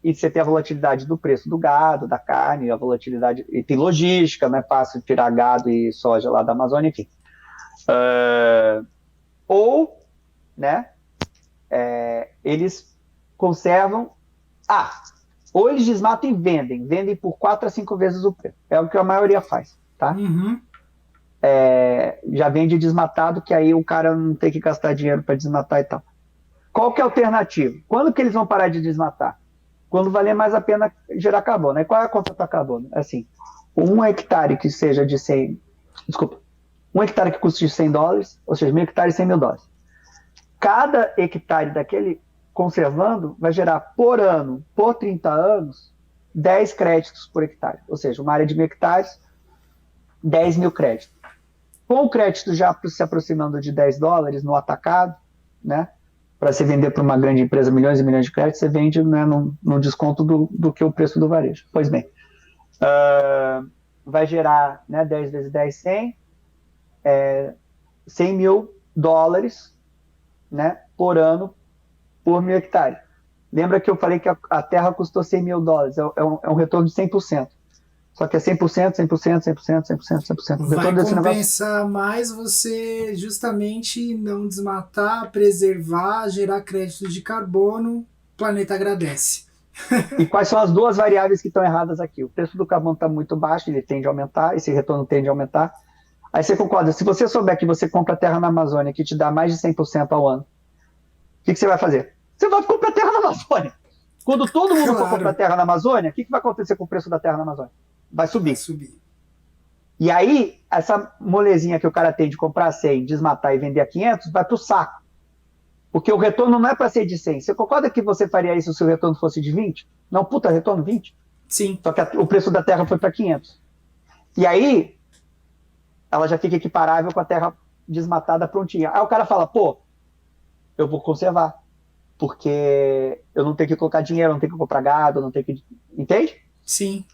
E você tem a volatilidade do preço do gado, da carne, a volatilidade, e tem logística, não é fácil tirar gado e soja lá da Amazônia, enfim. Ou, né, eles conservam, ou eles desmatam e vendem por 4 a 5 vezes o preço. É o que a maioria faz, tá? Uhum. Já vende desmatado, que aí o cara não tem que gastar dinheiro para desmatar e tal. Qual que é a alternativa? Quando que eles vão parar de desmatar? Quando valer mais a pena gerar carbono. E qual é a conta para carbono? Assim, 1 hectare que seja de 100... Desculpa. 1 hectare que custe $100, ou seja, 1.000 hectares, $100 mil. Cada hectare daquele conservando vai gerar por ano, por 30 anos, 10 créditos por hectare. Ou seja, uma área de 1.000 hectares, 10 mil créditos. Com o crédito já se aproximando de $10 no atacado, né? Para você vender para uma grande empresa milhões e milhões de créditos, você vende, né, num desconto do que o preço do varejo. Pois bem, vai gerar, né, 10 vezes 10, 100, $100 mil, né, por ano, por 1.000 hectares. Lembra que eu falei que a terra custou $100 mil, é um retorno de 100%. Só que é 100%, 100%, 100%, 100%, 100%. O Vai retorno desse negócio. compensar mais você justamente não desmatar, preservar, gerar créditos de carbono. O planeta agradece. E quais são as duas variáveis que estão erradas aqui? O preço do carbono está muito baixo, ele tende a aumentar, esse retorno tende a aumentar. Aí você concorda, se você souber que você compra terra na Amazônia que te dá mais de 100% ao ano, o que você vai fazer? Você vai comprar terra na Amazônia. Quando todo mundo for comprar Claro, terra na Amazônia, o que vai acontecer com o preço da terra na Amazônia? Vai vai subir. subir. E aí, essa molezinha que o cara tem de comprar 100, desmatar e vender a 500, vai pro saco. Porque o retorno não é para ser de 100. Você concorda que você faria isso se o retorno fosse de 20? Não, puta, retorno 20. Sim, Só que o preço da terra foi para 500. E aí, ela já fica equiparável com a terra desmatada prontinha. Aí o cara fala, pô, eu vou conservar. Porque eu não tenho que colocar dinheiro, eu não tenho que comprar gado, eu não tenho que... Entende? sim.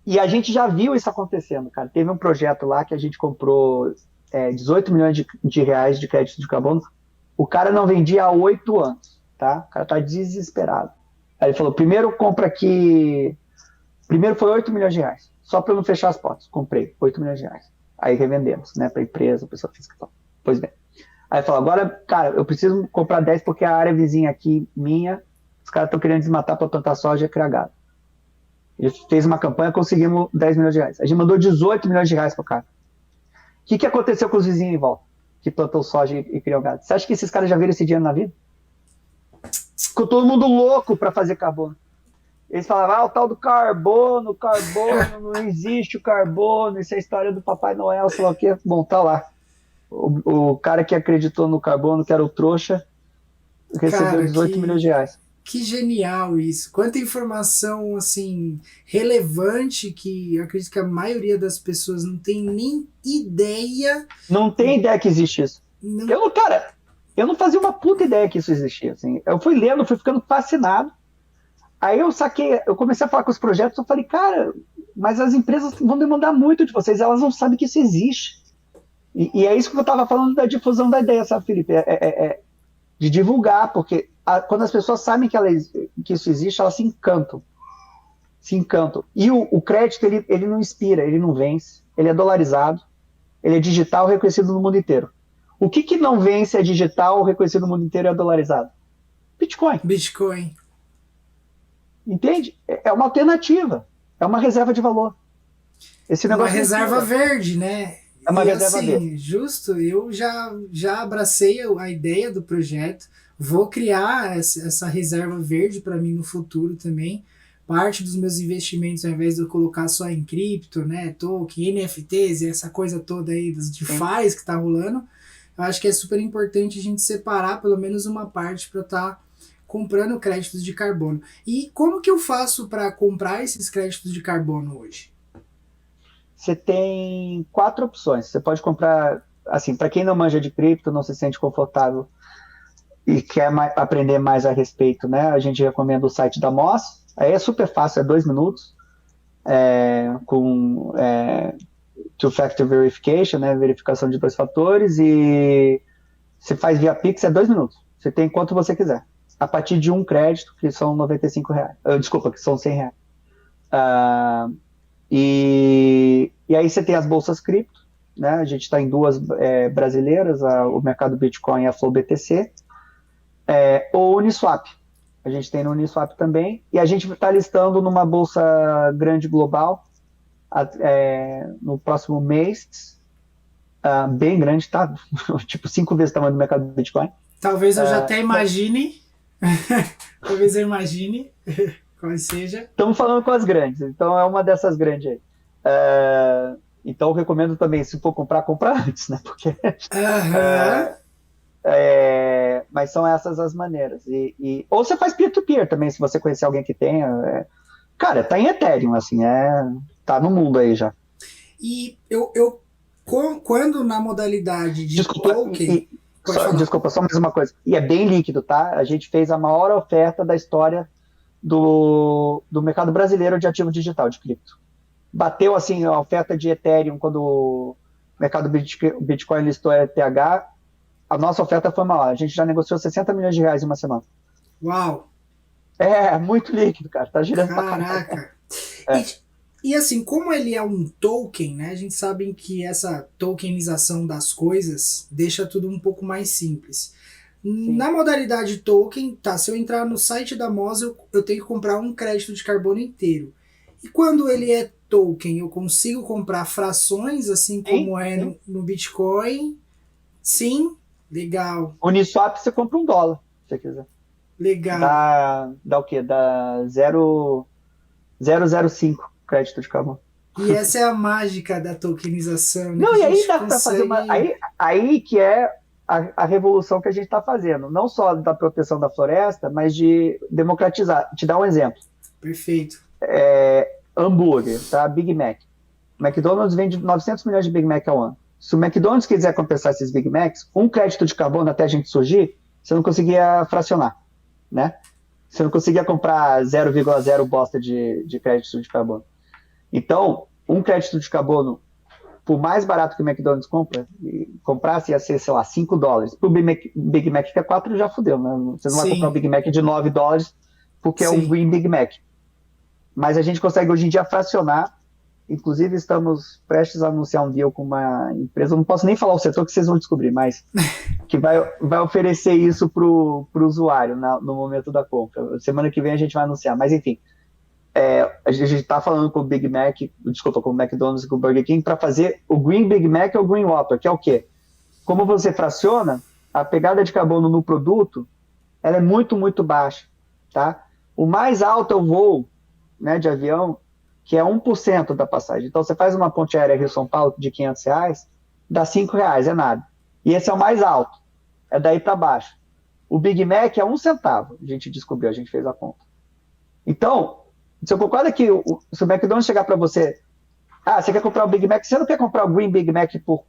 E a gente já viu isso acontecendo, cara. Teve um projeto lá que a gente comprou 18 milhões de reais de crédito de carbono. O cara não vendia há 8 anos, tá? O cara tá desesperado. Aí ele falou, primeiro compra aqui... Primeiro foi 8 milhões de reais. Só para eu não fechar as portas. Comprei 8 milhões de reais. Aí revendemos, né? Para empresa, pessoa física. Pois bem. Aí falou, agora, cara, eu preciso comprar 10 porque a área vizinha aqui, minha, os caras estão querendo desmatar para plantar soja e criar gado. Ele fez uma campanha, conseguimos 10 milhões de reais. A gente mandou 18 milhões de reais pro cara. O que aconteceu com os vizinhos em volta? Que plantou soja e criou gado. Você acha que esses caras já viram esse dinheiro na vida? Ficou todo mundo louco para fazer carbono. Eles falavam, o tal do carbono, não existe o carbono, isso é a história do Papai Noel, sei lá o quê. Bom, tá lá. O cara que acreditou no carbono, que era o trouxa, recebeu 18 milhões de reais. Que genial isso. Quanta informação, assim, relevante que eu acredito que a maioria das pessoas não tem nem ideia. Não tem ideia que existe isso. Não... Eu não fazia uma puta ideia que isso existia. Assim. Eu fui lendo, fui ficando fascinado. Aí eu comecei a falar com os projetos, eu falei, cara, mas as empresas vão demandar muito de vocês, elas não sabem que isso existe. E é isso que eu estava falando da difusão da ideia, sabe, Felipe? De divulgar, porque quando as pessoas sabem que isso existe, elas se encantam. Se encantam. E o crédito, ele não inspira, ele não vence, ele é dolarizado, ele é digital, reconhecido no mundo inteiro. O que não vence é digital, reconhecido no mundo inteiro e é dolarizado? Bitcoin. Bitcoin. Entende? É uma alternativa. É uma reserva de valor. Esse negócio uma reserva verde, né? É uma e reserva assim, verde. Justo, eu já abracei a ideia do projeto. Vou criar essa reserva verde para mim no futuro também. Parte dos meus investimentos, ao invés de eu colocar só em cripto, né, token, NFTs e essa coisa toda aí dos DeFi que tá rolando, eu acho que é super importante a gente separar pelo menos uma parte para estar comprando créditos de carbono. E como que eu faço para comprar esses créditos de carbono hoje? Você tem 4 opções. Você pode comprar, assim, para quem não manja de cripto, não se sente confortável e quer aprender mais a respeito, né? A gente recomenda o site da Moz. Aí é super fácil, é 2 minutos, com two-factor verification, né? Verificação de 2 fatores, e você faz via Pix, é 2 minutos. Você tem quanto você quiser. A partir de um crédito, que são R$95. Desculpa, que são R$100. E aí você tem as bolsas cripto, né? A gente está em 2 brasileiras, o Mercado Bitcoin e a Flow BTC, ou o Uniswap. A gente tem no Uniswap também, e a gente está listando numa bolsa grande global no próximo mês, bem grande, tá? Tipo 5 vezes o tamanho do mercado do Bitcoin. Talvez eu já até imagine. Talvez eu imagine qual seja. Estamos falando com as grandes, então é uma dessas grandes aí. Então eu recomendo também, se for comprar antes, né? Porque mas são essas as maneiras. Ou você faz peer-to-peer também, se você conhecer alguém que tenha. Cara, tá em Ethereum, assim, tá no mundo aí já. E quando na modalidade de token... Desculpa, só mais uma coisa. E é bem líquido, tá? A gente fez a maior oferta da história do mercado brasileiro de ativo digital, de cripto. Bateu, assim, a oferta de Ethereum quando o mercado Bitcoin listou a ETH. A nossa oferta foi maior. A gente já negociou 60 milhões de reais em uma semana. Uau! Muito líquido, cara. Tá girando. Caraca! E assim, como ele é um token, né? A gente sabe que essa tokenização das coisas deixa tudo um pouco mais simples. Sim. Na modalidade token, tá, se eu entrar no site da MOS, eu tenho que comprar um crédito de carbono inteiro. E quando ele é token, eu consigo comprar frações, assim Sim, como é sim. no Bitcoin? Sim? Legal, Uniswap você compra $1, se você quiser. legal. Dá o quê? Dá 0,005 crédito de carbono. E essa é a mágica da tokenização, né? Que Não, a e aí gente dá para fazer uma. consegue. Aí que é a revolução que a gente está fazendo. Não só da proteção da floresta, mas de democratizar. Te dar um exemplo. Perfeito. Hambúrguer, tá? Big Mac. O McDonald's vende 900 milhões de Big Mac ao ano. Se o McDonald's quiser compensar esses Big Macs, um crédito de carbono até a gente surgir, você não conseguia fracionar, né? Você não conseguia comprar 0,0 bosta de crédito de carbono. Então, um crédito de carbono, por mais barato que o McDonald's comprasse, ia ser, sei lá, $5. Para o Big Mac que é 4 já fudeu, né? Você não vai comprar um Sim, Big Mac de $9 porque é um sim. Green Big Mac. Mas a gente consegue hoje em dia fracionar. Inclusive, estamos prestes a anunciar um deal com uma empresa, não posso nem falar o setor que vocês vão descobrir, mas que vai oferecer isso para o usuário no momento da compra. Semana que vem a gente vai anunciar, mas enfim, a gente está falando com o Big Mac, desculpa, com o McDonald's e com o Burger King para fazer o Green Big Mac ou o Green Whopper, que é o quê? Como você fraciona, a pegada de carbono no produto, ela é muito, muito baixa, tá? O mais alto é o voo, né, de avião, que é 1% da passagem. Então, você faz uma ponte aérea Rio-São Paulo de R$ 500, dá R$ 5, é nada. E esse é o mais alto, é daí para baixo. O Big Mac é 1 centavo, a gente descobriu, a gente fez a conta. Então, você concorda que se o McDonald's chegar para você, você quer comprar o Big Mac, você não quer comprar o Green Big Mac por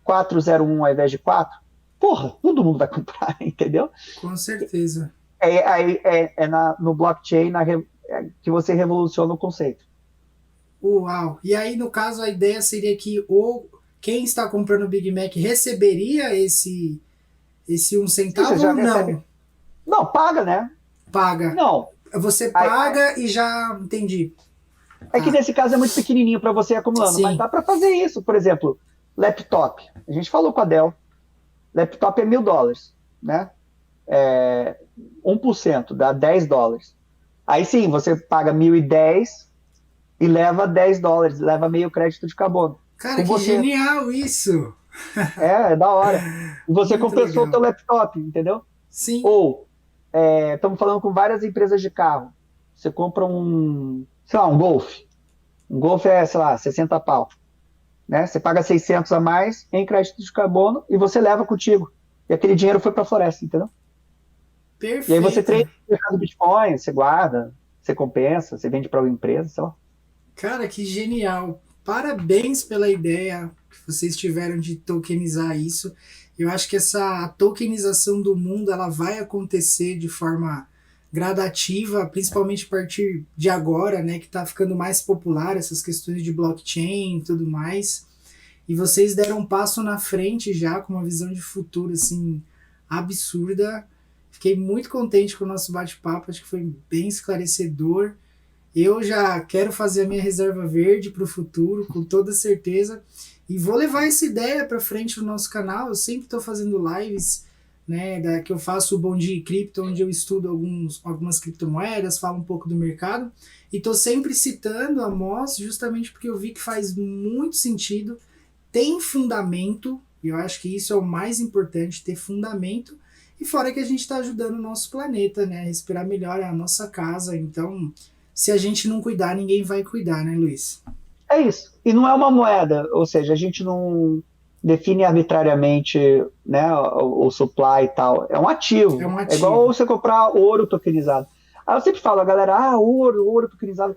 4,01 ao invés de 4? Porra, todo mundo vai comprar, entendeu? Com certeza. No blockchain que você revoluciona o conceito. Uau! E aí, no caso, a ideia seria que quem está comprando o Big Mac receberia esse um Sim, você centavo já ou recebe. não? Não, paga, né? Paga. Não. Você Aí- paga e já. Entendi. É que Tá. nesse caso é muito pequenininho para você ir acumulando, mas Sim. dá para fazer isso. Por exemplo, laptop. A gente falou com a Dell. Laptop é $1.000, né? 1% dá $10. Aí sim, você paga 1.010 e leva $10, leva meio crédito de carbono. Cara, Com que você. genial isso! É da hora. E você Muito compensou o teu legal. laptop, entendeu? Sim. Ou, estamos falando com várias empresas de carro. Você compra sei lá, um Golf. Um Golf é, sei lá, 60 pau. Né? Você paga 600 a mais em crédito de carbono e você leva contigo. E aquele dinheiro foi para a floresta, entendeu? E aí você Perfeito. treina no mercado Bitcoin, você guarda, você compensa, você vende para uma empresa, sei lá. Cara, que genial. Parabéns pela ideia que vocês tiveram de tokenizar isso. Eu acho que essa tokenização do mundo ela vai acontecer de forma gradativa, principalmente a partir de agora, né, que está ficando mais popular essas questões de blockchain e tudo mais. E vocês deram um passo na frente já com uma visão de futuro assim absurda. Fiquei muito contente com o nosso bate-papo, acho que foi bem esclarecedor. Eu já quero fazer a minha reserva verde para o futuro, com toda certeza. E vou levar essa ideia para frente no nosso canal. Eu sempre estou fazendo lives, né, que eu faço o Bom Dia Cripto, onde eu estudo algumas criptomoedas, falo um pouco do mercado. E estou sempre citando a MOS, justamente porque eu vi que faz muito sentido, tem fundamento, e eu acho que isso é o mais importante, ter fundamento. E fora que a gente está ajudando o nosso planeta, né, a respirar melhor a nossa casa. Então, se a gente não cuidar, ninguém vai cuidar, né, Luiz? É isso. E não é uma moeda, ou seja, a gente não define arbitrariamente, né, o supply e tal. É um É ativo. um É igual ativo. você comprar ouro tokenizado. Aí eu sempre falo, a galera, ouro tokenizado,